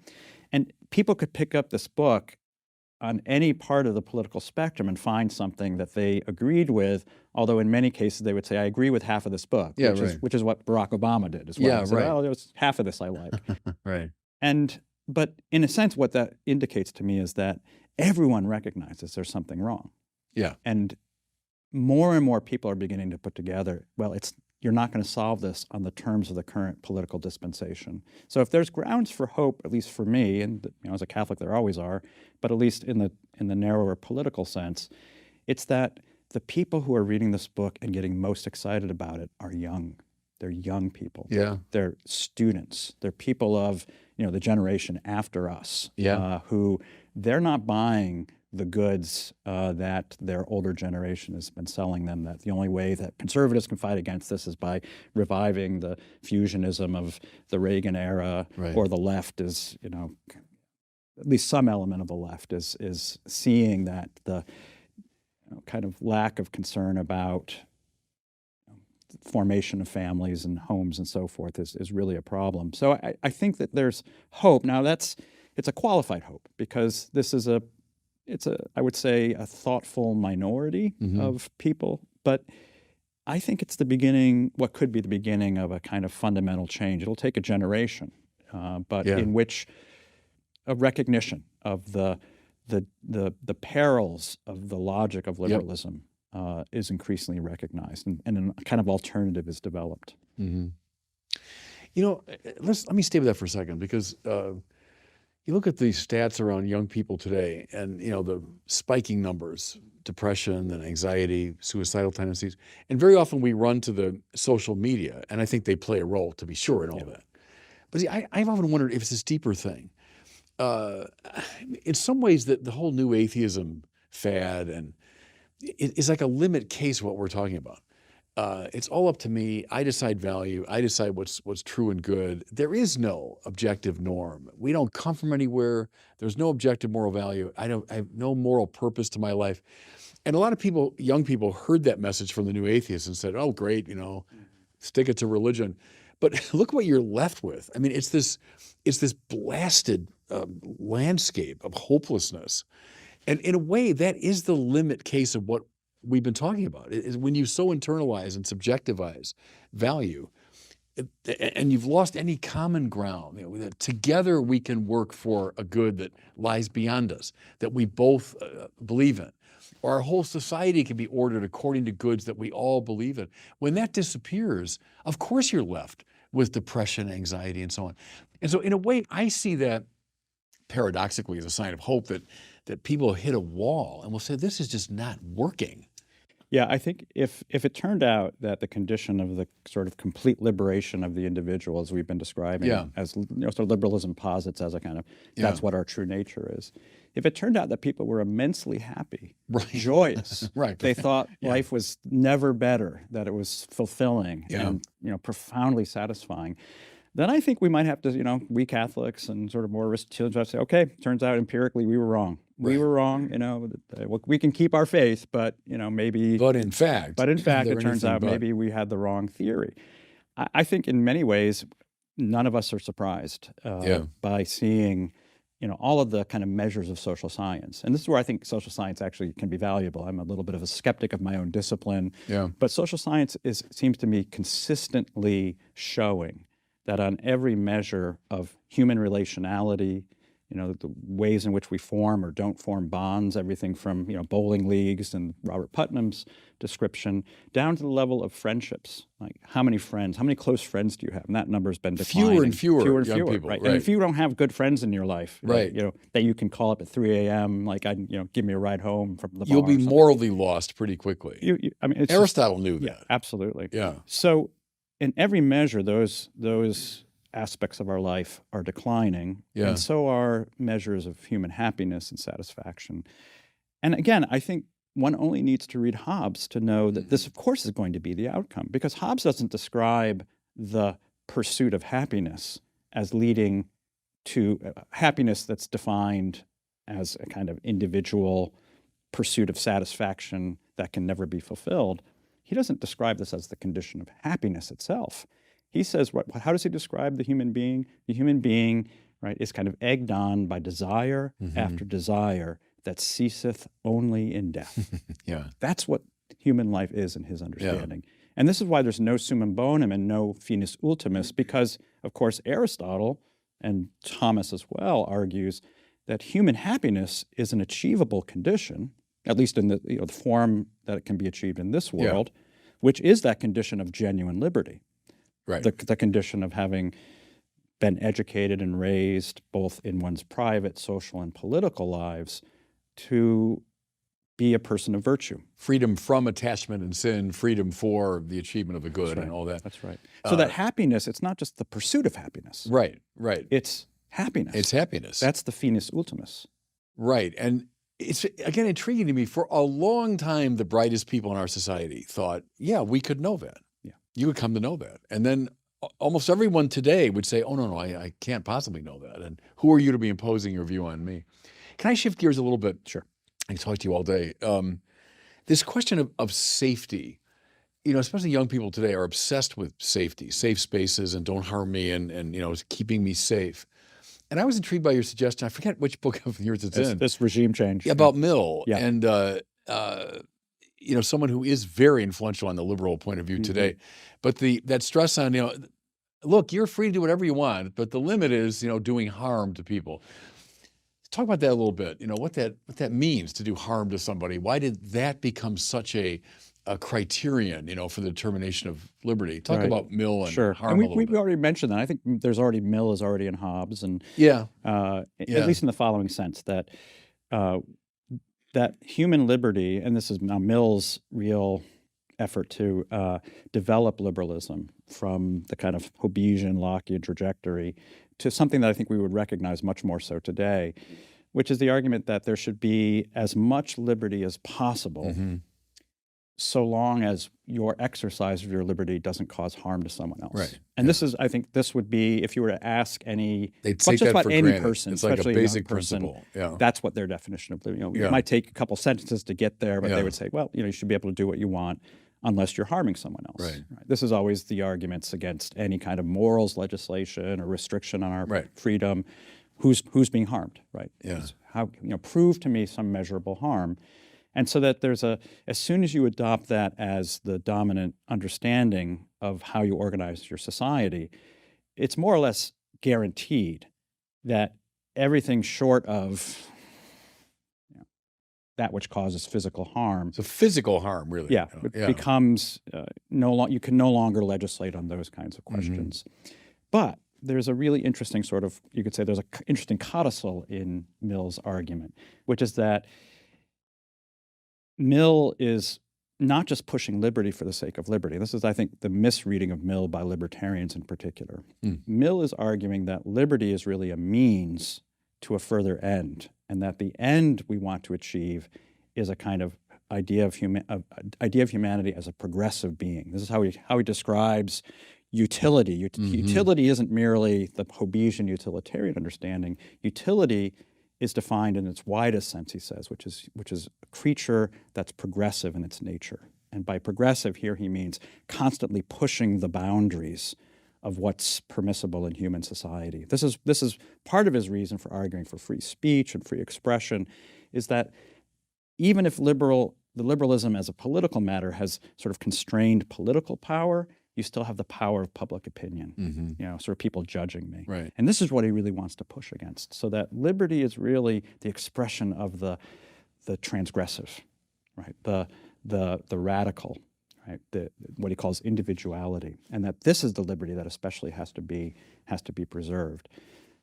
[SPEAKER 2] And people could pick up this book on any part of the political spectrum and find something that they agreed with, although in many cases they would say, I agree with half of this book, which is what Barack Obama did as well.
[SPEAKER 1] Yeah, right.
[SPEAKER 2] Well, there's half of this I like.
[SPEAKER 1] Right.
[SPEAKER 2] But in a sense, what that indicates to me is that everyone recognizes there's something wrong.
[SPEAKER 1] Yeah.
[SPEAKER 2] And more people are beginning to put together, well, you're not going to solve this on the terms of the current political dispensation. So if there's grounds for hope, at least for me, and as a Catholic there always are, but at least in the narrower political sense, it's that the people who are reading this book and getting most excited about it are young. They're young people.
[SPEAKER 1] Yeah.
[SPEAKER 2] They're students. They're people of the generation after us, who they're not buying the goods that their older generation has been selling them, that the only way that conservatives can fight against this is by reviving the fusionism of the Reagan era, or the left is, at least some element of the left is seeing that the kind of lack of concern about formation of families and homes and so forth is really a problem. So I think that there's hope. Now it's a qualified hope, because this is I would say, a thoughtful minority of people, but I think it's what could be the beginning of a kind of fundamental change. It'll take a generation, but in which a recognition of the perils of the logic of liberalism is increasingly recognized, and a kind of alternative is developed.
[SPEAKER 1] Mm-hmm. Let me stay with that for a second, because you look at the stats around young people today, and the spiking numbers, depression and anxiety, suicidal tendencies, and very often we run to the social media, and I think they play a role, to be sure, in all that. But see, I've often wondered if it's this deeper thing. In some ways, the whole new atheism fad and it is like a limit case of what we're talking about. it's all up to me. I decide value. I decide what's true and good. There is no objective norm. We don't come from anywhere. There's no objective moral value. I have no moral purpose to my life. And a lot of people, young people, heard that message from the new atheists and said, "Oh, great, stick it to religion." But look what you're left with. I mean, it's this blasted landscape of hopelessness. And in a way, that is the limit case of what we've been talking about. Is when you so internalize and subjectivize value, and you've lost any common ground. That together we can work for a good that lies beyond us, that we both believe in. Or our whole society can be ordered according to goods that we all believe in. When that disappears, of course you're left with depression, anxiety, and so on. And so in a way, I see that paradoxically as a sign of hope that people hit a wall and will say, this is just not working.
[SPEAKER 2] Yeah, I think if it turned out that the condition of the sort of complete liberation of the individual, as we've been describing, as sort of liberalism posits as a kind of, that's what our true nature is. If it turned out that people were immensely happy, joyous, they thought life was never better, that it was fulfilling and profoundly satisfying, then I think we might have to, we Catholics and sort of more Aristotelians say, okay, turns out empirically we were wrong. We were wrong, we can keep our faith, but, maybe.
[SPEAKER 1] But in fact,
[SPEAKER 2] it turns out maybe we had the wrong theory. I think in many ways, none of us are surprised by seeing, all of the kind of measures of social science. And this is where I think social science actually can be valuable. I'm a little bit of a skeptic of my own discipline, but social science seems to me consistently showing that on every measure of human relationality, the ways in which we form or don't form bonds, everything from, bowling leagues and Robert Putnam's description, down to the level of friendships. Like how many close friends do you have? And that number's been declining.
[SPEAKER 1] Fewer and fewer young people,
[SPEAKER 2] right? And if you don't have good friends in your life, that you can call up at 3 a.m., like, give me a ride home from the bar.
[SPEAKER 1] You'll be morally lost pretty quickly. Aristotle knew that.
[SPEAKER 2] Yeah, absolutely.
[SPEAKER 1] Yeah.
[SPEAKER 2] So in every measure, those aspects of our life are declining, and so are measures of human happiness and satisfaction. And again, I think one only needs to read Hobbes to know that this, of course, is going to be the outcome, because Hobbes doesn't describe the pursuit of happiness as leading to happiness that's defined as a kind of individual pursuit of satisfaction that can never be fulfilled. He doesn't describe this as the condition of happiness itself. He says, how does he describe the human being? The human being, is kind of egged on by desire after desire that ceaseth only in death. That's what human life is in his understanding. And this is why there's no summum bonum and no finis ultimus, because, of course, Aristotle, and Thomas as well, argues that human happiness is an achievable condition, at least in the form that it can be achieved in this world, which is that condition of genuine liberty. The condition of having been educated and raised both in one's private, social, and political lives to be a person of virtue.
[SPEAKER 1] Freedom from attachment and sin, freedom for the achievement of the good and all that.
[SPEAKER 2] That's right. So that happiness, it's not just the pursuit of happiness.
[SPEAKER 1] Right.
[SPEAKER 2] It's happiness.
[SPEAKER 1] It's happiness.
[SPEAKER 2] That's the finis ultimus.
[SPEAKER 1] Right. And it's, again, intriguing to me. For a long time, the brightest people in our society thought, we could know that. You would come to know that. And then almost everyone today would say, oh, no, I can't possibly know that. And who are you to be imposing your view on me? Can I shift gears a little bit?
[SPEAKER 2] Sure.
[SPEAKER 1] I can talk to you all day. This question of safety, especially young people today are obsessed with safety, safe spaces, and don't harm me, and keeping me safe. And I was intrigued by your suggestion. I forget which book of yours it's in.
[SPEAKER 2] This regime change.
[SPEAKER 1] About Mill. And someone who is very influential on the liberal point of view today. But that stress on, look, you're free to do whatever you want, but the limit is, doing harm to people. Talk about that a little bit, what that means to do harm to somebody. Why did that become such a criterion, for the determination of liberty? Talk about Mill and harm
[SPEAKER 2] and
[SPEAKER 1] a little bit.
[SPEAKER 2] We already mentioned that. I think Mill is already in Hobbes, and at least in the following sense, that that human liberty, and this is now Mill's real effort to develop liberalism from the kind of Hobbesian Lockean trajectory to something that I think we would recognize much more so today, which is the argument that there should be as much liberty as possible so long as your exercise of your liberty doesn't cause harm to someone else.
[SPEAKER 1] Right.
[SPEAKER 2] And this is, I think, this would be, if you were to ask any,
[SPEAKER 1] They'd
[SPEAKER 2] not
[SPEAKER 1] take
[SPEAKER 2] just
[SPEAKER 1] that
[SPEAKER 2] about
[SPEAKER 1] for
[SPEAKER 2] any
[SPEAKER 1] granted.
[SPEAKER 2] person,
[SPEAKER 1] It's like a
[SPEAKER 2] especially young
[SPEAKER 1] basic
[SPEAKER 2] person,
[SPEAKER 1] principle. Yeah.
[SPEAKER 2] that's what their definition of liberty.
[SPEAKER 1] Yeah.
[SPEAKER 2] It might take a couple sentences to get there, but
[SPEAKER 1] Yeah.
[SPEAKER 2] they would say, well, you should be able to do what you want unless you're harming someone else.
[SPEAKER 1] Right.
[SPEAKER 2] This is always the arguments against any kind of morals legislation or restriction on our freedom. Who's being harmed, right?
[SPEAKER 1] Yeah.
[SPEAKER 2] How, prove to me some measurable harm. And so that there's as soon as you adopt that as the dominant understanding of how you organize your society, it's more or less guaranteed that everything short of that which causes physical harm.
[SPEAKER 1] So physical harm, really.
[SPEAKER 2] Yeah, it becomes you can no longer legislate on those kinds of questions. But there's a really interesting sort of, you could say there's an interesting codicil in Mill's argument, which is that Mill is not just pushing liberty for the sake of liberty. This is, I think, the misreading of Mill by libertarians in particular. Mill is arguing that liberty is really a means to a further end, and that the end we want to achieve is a kind of idea of humanity as a progressive being. This is how he describes utility. Utility isn't merely the Hobbesian utilitarian understanding. Utility is defined in its widest sense, he says, which is a creature that's progressive in its nature. And by progressive here he means constantly pushing the boundaries of what's permissible in human society. This is part of his reason for arguing for free speech and free expression, is that even if the liberalism as a political matter has sort of constrained political power, you still have the power of public opinion, sort of people judging me.
[SPEAKER 1] Right.
[SPEAKER 2] And this is what he really wants to push against, so that liberty is really the expression of the transgressive, right? The radical, right? What he calls individuality, and that this is the liberty that especially has to be preserved.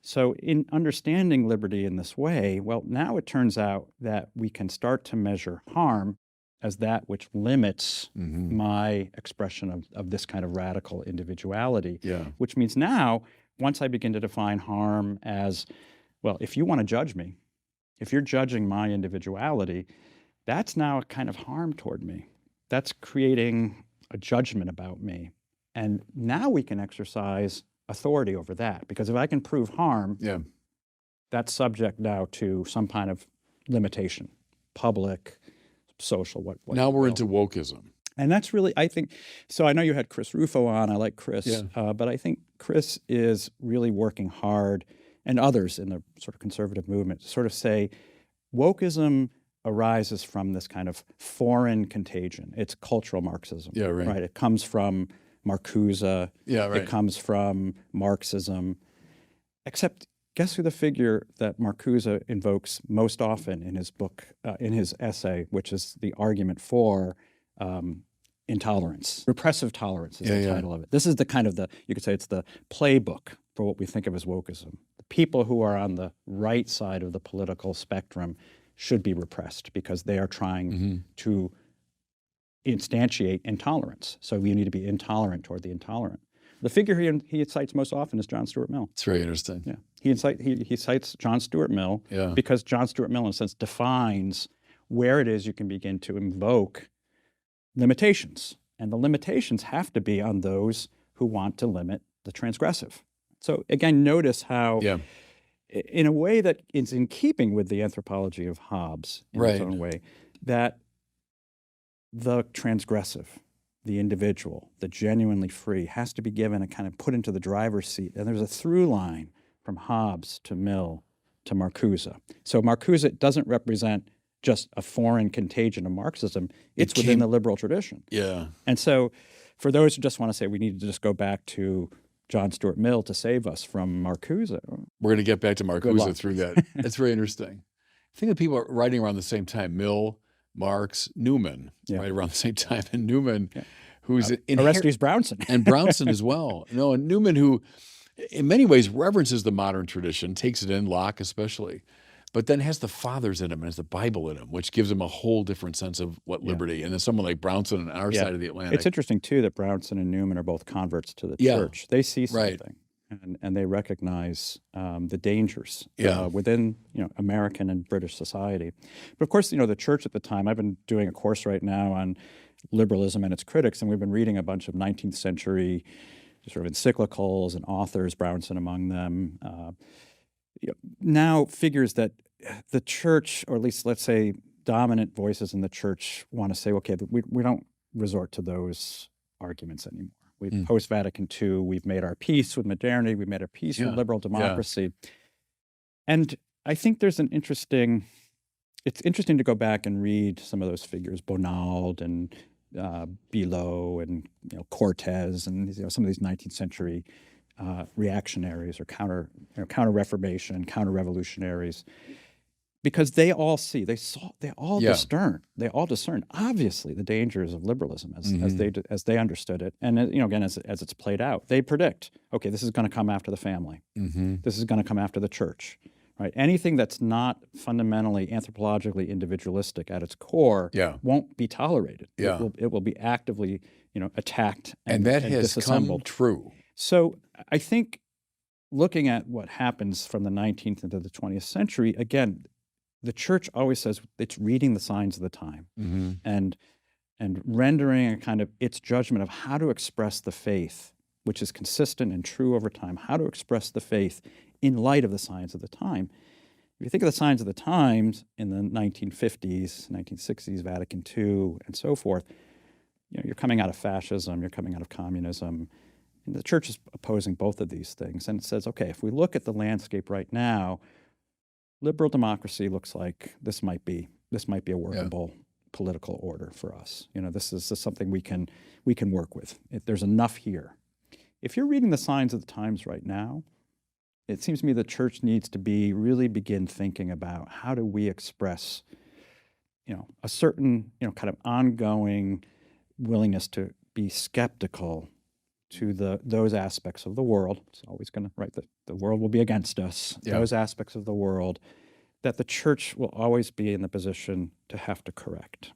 [SPEAKER 2] So in understanding liberty in this way, well, now it turns out that we can start to measure harm as that which limits my expression of this kind of radical individuality, which means now, once I begin to define harm as, well, if you want to judge me, if you're judging my individuality, that's now a kind of harm toward me. That's creating a judgment about me. And now we can exercise authority over that, because if I can prove harm, that's subject now to some kind of limitation, public, social, what
[SPEAKER 1] now we're into wokeism.
[SPEAKER 2] And that's really, I think, so I know you had Chris Rufo on. I like Chris, but I think Chris is really working hard, and others in the sort of conservative movement, to sort of say wokeism arises from this kind of foreign contagion. It's cultural Marxism. Right? It comes from Marcuse. It comes from Marxism. Except, guess who the figure that Marcuse invokes most often in his book, in his essay, which is the argument for intolerance. Repressive tolerance is the title of it. This is the kind of you could say it's the playbook for what we think of as wokeism. The people who are on the right side of the political spectrum should be repressed because they are trying to instantiate intolerance. So we need to be intolerant toward the intolerant. The figure he cites most often is John Stuart Mill.
[SPEAKER 1] It's very interesting.
[SPEAKER 2] Yeah, he cites John Stuart Mill because John Stuart Mill, in a sense, defines where it is you can begin to invoke limitations. And the limitations have to be on those who want to limit the transgressive. So again, notice how, in a way that is in keeping with the anthropology of Hobbes, in its own way, that the transgressive, the individual, the genuinely free, has to be given a kind of put into the driver's seat. And there's a through line from Hobbes to Mill to Marcuse. So Marcuse doesn't represent just a foreign contagion of Marxism. It's within the liberal tradition. And so for those who just want to say we need to just go back to John Stuart Mill to save us from Marcuse.
[SPEAKER 1] We're going to get back to Marcuse through that. It's very interesting. I think the people are writing around the same time, Mill, Marx, Newman, right around the same time. And Newman, who's
[SPEAKER 2] Orestes Brownson.
[SPEAKER 1] And Brownson as well. No, and Newman, who in many ways reverences the modern tradition, takes it in, Locke especially, but then has the fathers in him and has the Bible in him, which gives him a whole different sense of what liberty. And then someone like Brownson on our side of the Atlantic.
[SPEAKER 2] It's interesting, too, that Brownson and Newman are both converts to the church. They see something, and they recognize the dangers within American and British society. But of course, the church at the time, I've been doing a course right now on liberalism and its critics, and we've been reading a bunch of 19th century sort of encyclicals and authors, Brownson among them, now figures that the church, or at least let's say dominant voices in the church, want to say, okay, we don't resort to those arguments anymore. Post-Vatican II, we've made our peace with modernity, we've made our peace with liberal democracy. And I think there's it's interesting to go back and read some of those figures, Bonald and Below and Cortez and some of these 19th century reactionaries or counter-reformation, counter-revolutionaries, because they all discern obviously the dangers of liberalism as they understood it, and again as it's played out. They predict, okay, this is going to come after the family, this is going to come after the church. Right. Anything that's not fundamentally anthropologically individualistic at its core won't be tolerated. It will be actively, attacked and
[SPEAKER 1] that has
[SPEAKER 2] disassembled.
[SPEAKER 1] come true.
[SPEAKER 2] So I think looking at what happens from the 19th into the 20th century, again, the church always says it's reading the signs of the time and rendering a kind of its judgment of how to express the faith, which is consistent and true over time, how to express the faith in light of the signs of the time. If you think of the signs of the times in the 1950s, 1960s, Vatican II, and so forth, you're coming out of fascism, you're coming out of communism, and the church is opposing both of these things. And it says, okay, if we look at the landscape right now, liberal democracy looks like this might be a workable political order for us. This is something we can work with. There's enough here. If you're reading the signs of the times right now, it seems to me the church needs to really begin thinking about how do we express, a certain, kind of ongoing willingness to be skeptical to those aspects of the world. It's always going to, right, the world will be against us. Those aspects of the world that the church will always be in the position to have to correct.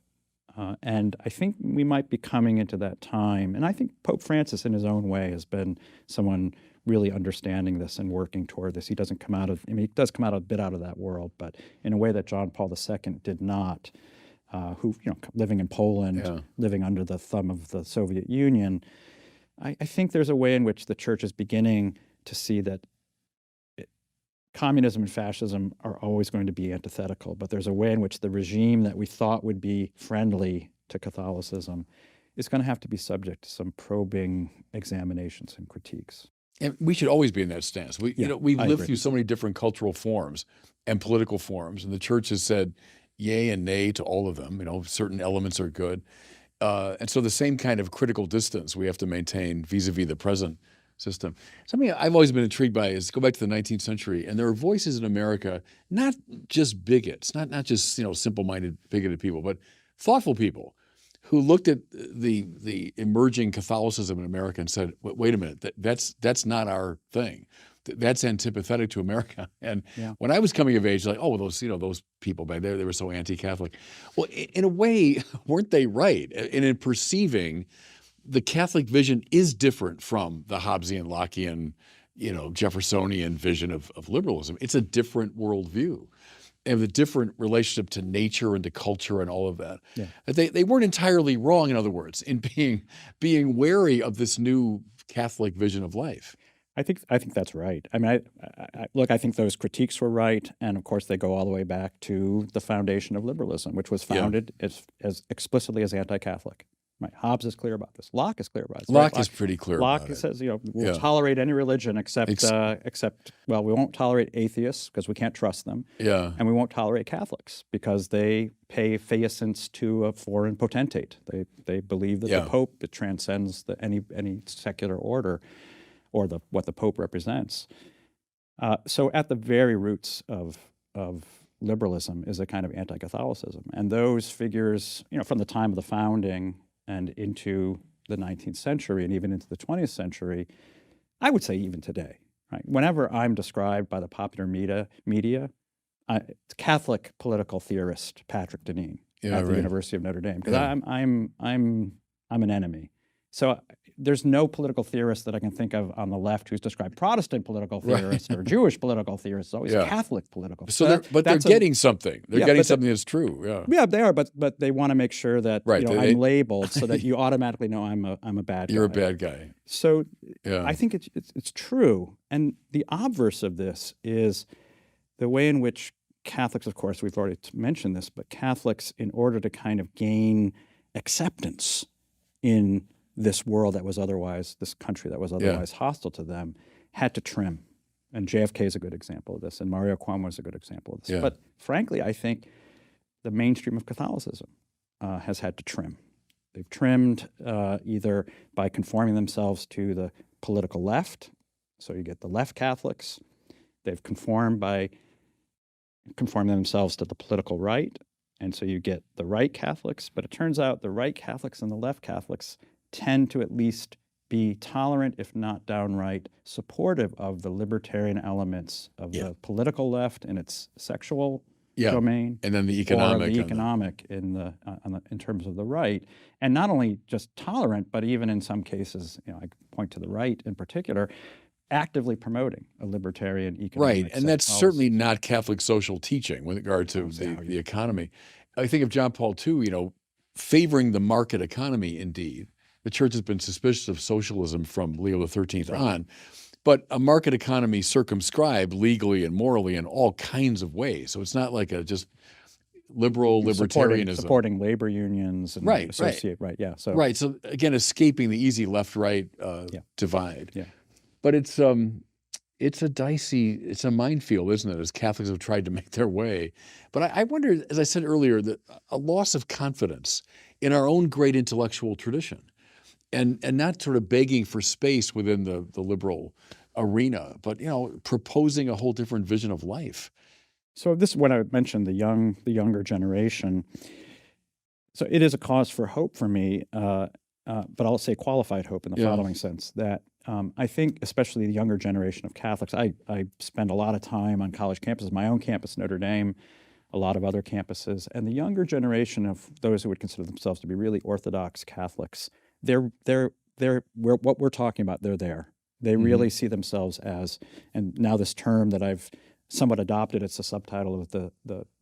[SPEAKER 2] And I think we might be coming into that time. And I think Pope Francis, in his own way, has been someone really understanding this and working toward this. He doesn't come out of, he does come out a bit out of that world, but in a way that John Paul II did not, who, living in Poland, living under the thumb of the Soviet Union. I think there's a way in which the church is beginning to see that communism and fascism are always going to be antithetical, but there's a way in which the regime that we thought would be friendly to Catholicism is going to have to be subject to some probing examinations and critiques.
[SPEAKER 1] And we should always be in that stance. We've lived through so many different cultural forms and political forms, and the church has said yay and nay to all of them. Certain elements are good. And so the same kind of critical distance we have to maintain vis-a-vis the present system. Something I've always been intrigued by is go back to the 19th century, and there are voices in America, not just bigots, not just simple-minded, bigoted people, but thoughtful people who looked at the emerging Catholicism in America and said, "Wait a minute, that's not our thing. That's antipathetic to America." And when I was coming of age, like, oh, those people back there, they were so anti-Catholic. Well, in a way, weren't they right? And in perceiving the Catholic vision is different from the Hobbesian, Lockean, Jeffersonian vision of liberalism. It's a different worldview. And the different relationship to nature and to culture and all of that. Yeah. They weren't entirely wrong, in other words, in being wary of this new Catholic vision of life.
[SPEAKER 2] I think that's right. I mean, I think those critiques were right, and of course they go all the way back to the foundation of liberalism, which was founded as explicitly as anti-Catholic. Right. Hobbes is clear about this. Locke is clear about it.
[SPEAKER 1] Locke is pretty clear
[SPEAKER 2] about
[SPEAKER 1] it.
[SPEAKER 2] Locke says, we'll tolerate any religion except, we won't tolerate atheists because we can't trust them. Yeah. And we won't tolerate Catholics because they pay obeisance to a foreign potentate. They believe that the Pope transcends any secular order or what the Pope represents. So at the very roots of liberalism is a kind of anti-Catholicism. And those figures, from the time of the founding and into the 19th century and even into the 20th century, I would say even today, right? Whenever I'm described by the popular media, Catholic political theorist Patrick Deneen at the University of Notre Dame, because I'm an enemy. So there's no political theorist that I can think of on the left who's described Protestant political theorists or Jewish political theorists. It's always Catholic political.
[SPEAKER 1] So they're getting something. They're getting something that's true. Yeah.
[SPEAKER 2] Yeah, they are, but they want to make sure that I'm labeled so that you automatically know I'm a bad guy.
[SPEAKER 1] You're a bad guy.
[SPEAKER 2] So I think it's true. And the obverse of this is the way in which Catholics, of course, we've already mentioned this, but Catholics, in order to kind of gain acceptance in this world that was otherwise, this country that was otherwise hostile to them, had to trim. And JFK is a good example of this, and Mario Cuomo is a good example of this. But frankly, I think the mainstream of Catholicism has had to trim. They've trimmed either by conforming themselves to the political left, so you get the left Catholics. They've conformed by conforming themselves to the political right, and so you get the right Catholics. But it turns out the right Catholics and the left Catholics tend to at least be tolerant, if not downright supportive of the libertarian elements of the political left in its sexual domain,
[SPEAKER 1] and then the economic,
[SPEAKER 2] or the economic in terms of the right, and not only just tolerant, but even in some cases, I point to the right in particular, actively promoting a libertarian economic
[SPEAKER 1] and that's certainly not Catholic social teaching with regard to the economy. I think of John Paul II, favoring the market economy. Indeed, the Church has been suspicious of socialism from Leo XIII on. But a market economy circumscribed legally and morally in all kinds of ways. So it's not like a just liberal libertarianism.
[SPEAKER 2] Supporting labor unions and
[SPEAKER 1] So again, escaping the easy left-right divide. Yeah. But it's a minefield, isn't it, as Catholics have tried to make their way. But I wonder, as I said earlier, that a loss of confidence in our own great intellectual tradition. And not sort of begging for space within the liberal arena, but proposing a whole different vision of life.
[SPEAKER 2] So this is when I mentioned the younger generation. So it is a cause for hope for me, but I'll say qualified hope in the following sense that I think, especially the younger generation of Catholics, I spend a lot of time on college campuses, my own campus, Notre Dame, a lot of other campuses, and the younger generation of those who would consider themselves to be really Orthodox Catholics. They're what we're talking about. They're there. They really see themselves as, and now this term that I've somewhat adopted, it's a subtitle of the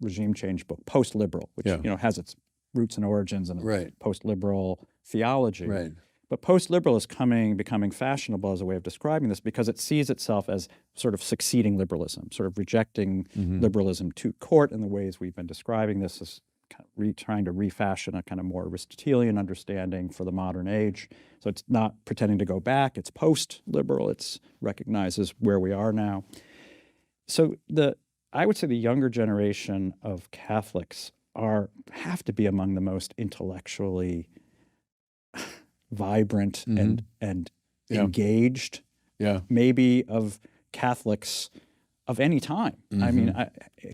[SPEAKER 2] regime change book, post-liberal, which has its roots and origins in post-liberal theology. Right. But post-liberal is becoming fashionable as a way of describing this because it sees itself as sort of succeeding liberalism, sort of rejecting liberalism to court in the ways we've been describing this as kind of trying to refashion a kind of more Aristotelian understanding for the modern age. So it's not pretending to go back. It's post-liberal. It recognizes where we are now. So I would say the younger generation of Catholics have to be among the most intellectually vibrant and engaged, maybe of Catholics of any time. I mean,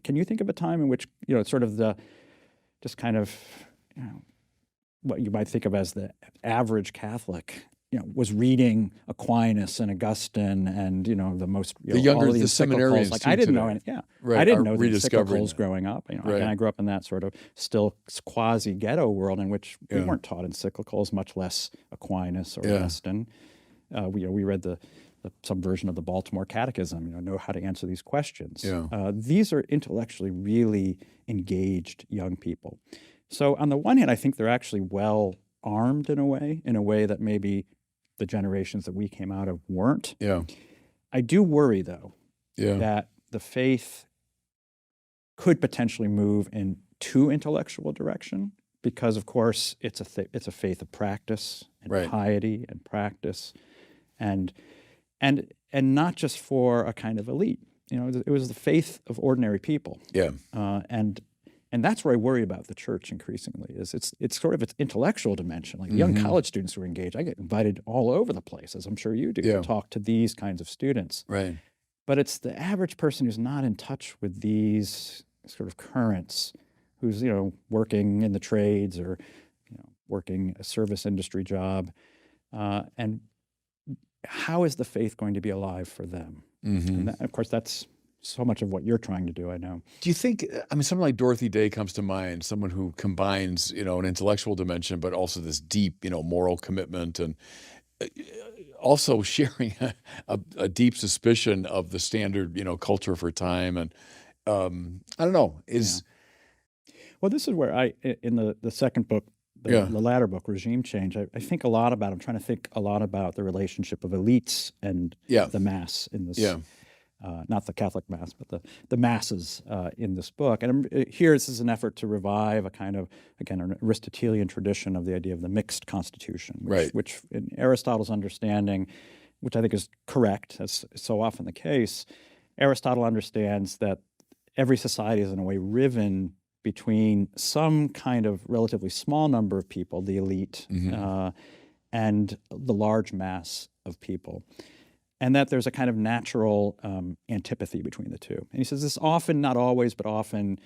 [SPEAKER 2] can you think of a time in which sort of just kind of what you might think of as the average Catholic was reading Aquinas and Augustine and the most
[SPEAKER 1] the younger
[SPEAKER 2] all the
[SPEAKER 1] seminarians.
[SPEAKER 2] Like I didn't know any, I didn't know the encyclicals growing up. And I grew up in that sort of still quasi ghetto world in which we weren't taught encyclicals, much less Aquinas or Augustine. We read some version of the Baltimore Catechism. Know how to answer these questions. These are intellectually really engaged young people. So on the one hand, I think they're actually well armed in a way that maybe the generations that we came out of weren't. I do worry, though, that the faith could potentially move in too intellectual direction because, of course, it's a faith of practice and piety and practice, and not just for a kind of elite. It was the faith of ordinary people. And that's where I worry about the church increasingly. It's sort of its intellectual dimension. Like young college students who are engaged, I get invited all over the place, as I'm sure you do, to talk to these kinds of students. Right. But it's the average person who's not in touch with these sort of currents, who's working in the trades or working a service industry job, and how is the faith going to be alive for them? And of course, that's so much of what you're trying to do, I know.
[SPEAKER 1] Do you think, someone like Dorothy Day comes to mind, someone who combines, an intellectual dimension, but also this deep, moral commitment. And also sharing a deep suspicion of the standard, culture for time. And I don't know,
[SPEAKER 2] Well, this is where in the second book, the latter book, Regime Change, I think a lot about, I'm trying to think a lot about the relationship of elites and the mass in this, not the Catholic mass, but the masses in this book. And here this is an effort to revive a kind of, again, an Aristotelian tradition of the idea of the mixed constitution, which in Aristotle's understanding, which I think is correct, as is so often the case, Aristotle understands that every society is in a way riven between some kind of relatively small number of people, the elite, and the large mass of people, and that there's a kind of natural antipathy between the two. And he says this often, not always, but often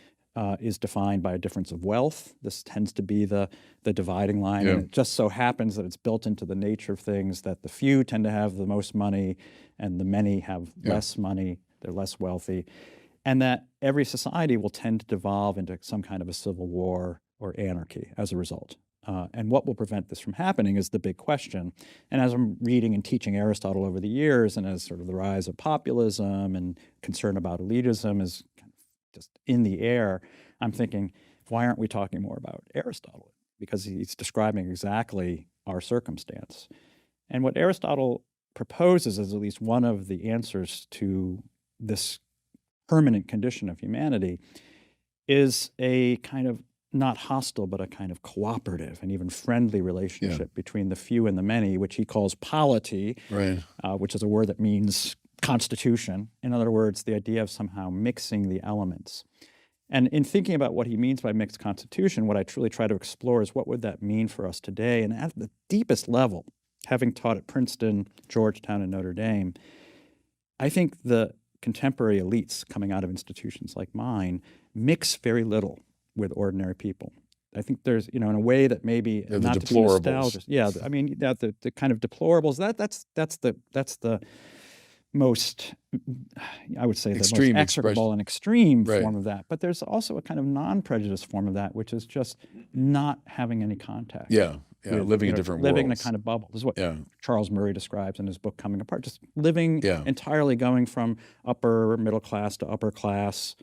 [SPEAKER 2] is defined by a difference of wealth. This tends to be the dividing line, and it just so happens that it's built into the nature of things that the few tend to have the most money and the many have less money, they're less wealthy. And that every society will tend to devolve into some kind of a civil war or anarchy as a result. And what will prevent this from happening is the big question. And as I'm reading and teaching Aristotle over the years, and as sort of the rise of populism and concern about elitism is kind of just in the air, I'm thinking, why aren't we talking more about Aristotle? Because he's describing exactly our circumstance. And what Aristotle proposes as at least one of the answers to this permanent condition of humanity is a kind of not hostile, but a kind of cooperative and even friendly relationship between the few and the many, which he calls polity, which is a word that means constitution. In other words, the idea of somehow mixing the elements. And in thinking about what he means by mixed constitution, what I truly try to explore is what would that mean for us today? And at the deepest level, having taught at Princeton, Georgetown, and Notre Dame, I think the contemporary elites coming out of institutions like mine mix very little with ordinary people. I think there's, in a way that maybe not to be nostalgic. Yeah, I mean, the kind of deplorables. That's the most, I would say,
[SPEAKER 1] extreme,
[SPEAKER 2] the most execrable and extreme form of that. But there's also a kind of non-prejudiced form of that, which is just not having any contact.
[SPEAKER 1] Living in different worlds.
[SPEAKER 2] Living in a kind of bubble. This is what Charles Murray describes in his book Coming Apart. Just living entirely, going from upper middle class to upper class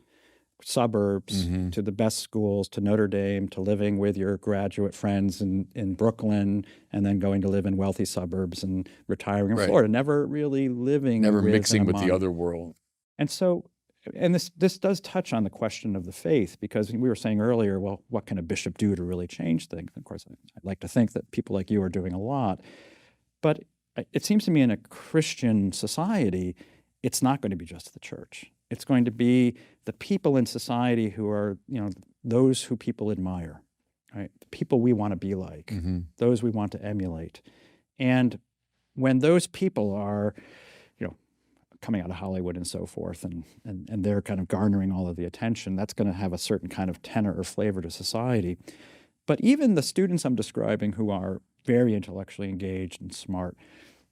[SPEAKER 2] suburbs to the best schools, to Notre Dame, to living with your graduate friends in Brooklyn, and then going to live in wealthy suburbs and retiring in Florida. Never really living
[SPEAKER 1] mixing with the other world.
[SPEAKER 2] And so, and this does touch on the question of the faith, because we were saying earlier, well, what can a bishop do to really change things? Of course, I'd like to think that people like you are doing a lot. But it seems to me in a Christian society, it's not going to be just the church. It's going to be the people in society who are, those who people admire, right? The people we want to be like, those we want to emulate. And when those people are, coming out of Hollywood and so forth, and they're kind of garnering all of the attention, that's going to have a certain kind of tenor or flavor to society. But even the students I'm describing who are very intellectually engaged and smart,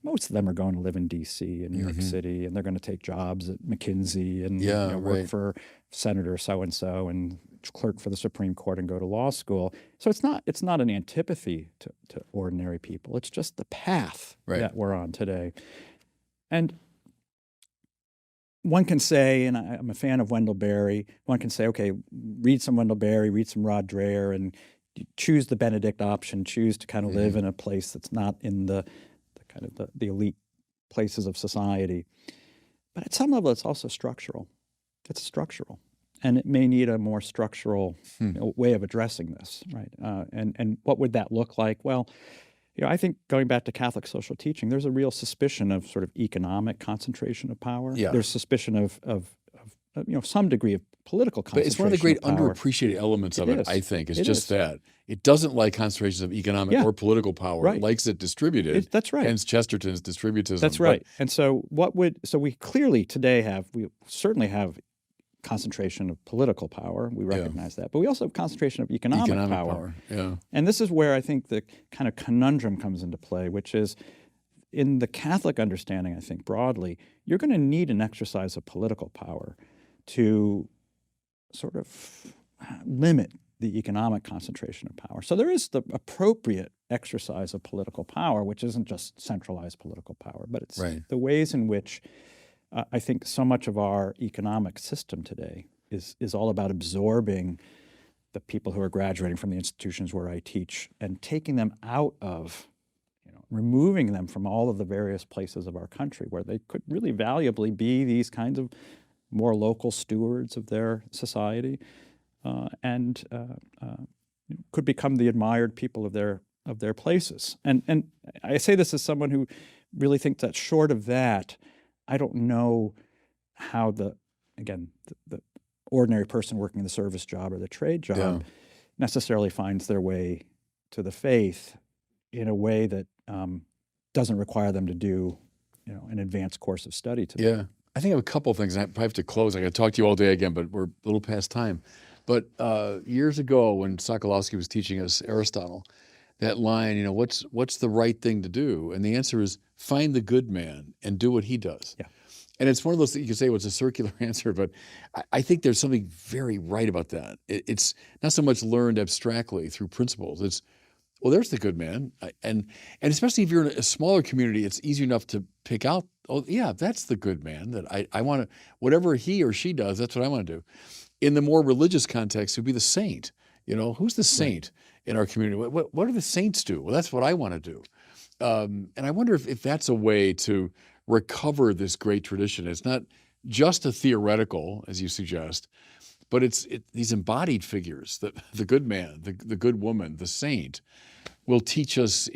[SPEAKER 2] most of them are going to live in D.C. and New York City, and they're going to take jobs at McKinsey and work for Senator so-and-so and clerk for the Supreme Court and go to law school. So it's not an antipathy to ordinary people. It's just the path that we're on today. And one can say, and I'm a fan of Wendell Berry, one can say, okay, read some Wendell Berry, read some Rod Dreher, and choose the Benedict option, choose to kind of live in a place that's not in the kind of the elite places of society. But at some level, it's also structural. It's structural. And it may need a more structural way of addressing this, right? And what would that look like? Well, I think going back to Catholic social teaching, there's a real suspicion of sort of economic concentration of power. There's suspicion of some degree of political concentration. But
[SPEAKER 1] it's one of the great underappreciated elements of it, I think. It's just that. It doesn't like concentrations of economic or political power. It likes it distributed.
[SPEAKER 2] That's right.
[SPEAKER 1] Hence Chesterton's distributism.
[SPEAKER 2] That's right. And so we clearly today we certainly have concentration of political power. We recognize that. But we also have concentration of economic power. And this is where I think the kind of conundrum comes into play, which is in the Catholic understanding, I think broadly, you're going to need an exercise of political power to sort of limit the economic concentration of power. So there is the appropriate exercise of political power, which isn't just centralized political power, but it's the ways in which I think so much of our economic system today is all about absorbing the people who are graduating from the institutions where I teach and taking them out of, removing them from all of the various places of our country where they could really valuably be these kinds of more local stewards of their society, and could become the admired people of their places. And I say this as someone who really thinks that short of that, I don't know how the ordinary person working the service job or the trade job necessarily finds their way to the faith in a way that doesn't require them to do, an advanced course of study today.
[SPEAKER 1] Yeah. I think of a couple of things. I probably have to close. I got to talk to you all day again, but we're a little past time. But years ago, when Sokolowski was teaching us Aristotle, that line, what's the right thing to do? And the answer is find the good man and do what he does. Yeah. And it's one of those things you can say, well, it's a circular answer, but I think there's something very right about that. It's not so much learned abstractly through principles. It's, well, there's the good man. And especially if you're in a smaller community, it's easy enough to pick out, oh, yeah, that's the good man that I want to, whatever he or she does, that's what I want to do. In the more religious context, it would be the saint. Who's the saint in our community? What do the saints do? Well, that's what I want to do. And I wonder if that's a way to recover this great tradition. It's not just a theoretical, as you suggest, but it's these embodied figures, the good man, the good woman, the saint, will teach us,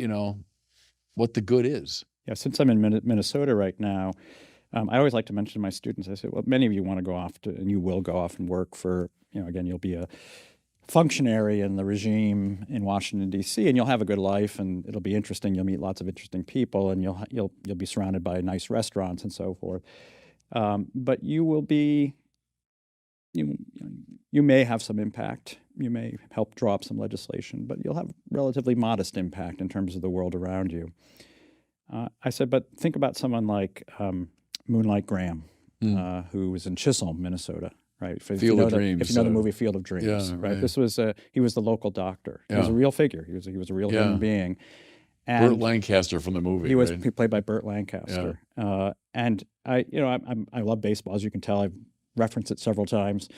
[SPEAKER 1] what the good is.
[SPEAKER 2] Yeah, since I'm in Minnesota right now, I always like to mention to my students, I say, well, many of you want to go off and you will go off and work for, again, you'll be a functionary in the regime in Washington, D.C., and you'll have a good life, and it'll be interesting. You'll meet lots of interesting people, and you'll be surrounded by nice restaurants and so forth. But you will be, you may have some impact. You may help draw up some legislation, but you'll have relatively modest impact in terms of the world around you. I said, but think about someone like Moonlight Graham, who was in Chisholm, Minnesota. Right, if you know the movie Field of Dreams, right? This was he was the local doctor. He was a real figure. He was a real human being. And
[SPEAKER 1] Burt Lancaster from the movie.
[SPEAKER 2] He played by Burt Lancaster. Yeah. And I love baseball, as you can tell. I've referenced it several times,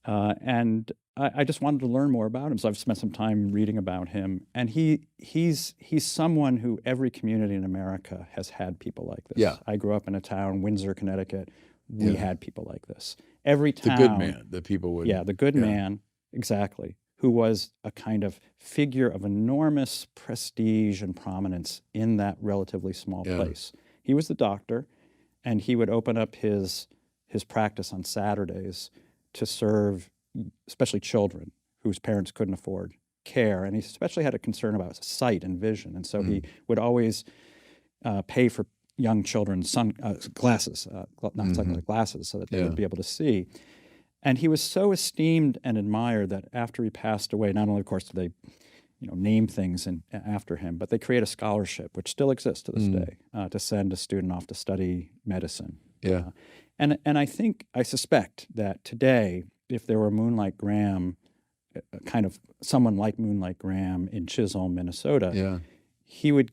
[SPEAKER 2] and I just wanted to learn more about him. So I've spent some time reading about him. And he's someone who every community in America has had people like this.
[SPEAKER 1] Yeah.
[SPEAKER 2] I grew up in a town, Windsor, Connecticut. We had people like this. Every town.
[SPEAKER 1] The good man that people would.
[SPEAKER 2] Yeah, the good man, exactly, who was a kind of figure of enormous prestige and prominence in that relatively small place. He was the doctor, and he would open up his practice on Saturdays to serve especially children whose parents couldn't afford care. And he especially had a concern about sight and vision. And so he would always pay for young children's glasses, glasses, so that they would be able to see. And he was so esteemed and admired that after he passed away, not only, of course, did they name things after him, but they create a scholarship, which still exists to this day, to send a student off to study medicine.
[SPEAKER 1] Yeah.
[SPEAKER 2] And I suspect that today, if there were Moonlight Graham, kind of someone like Moonlight Graham in Chisholm, Minnesota, he would...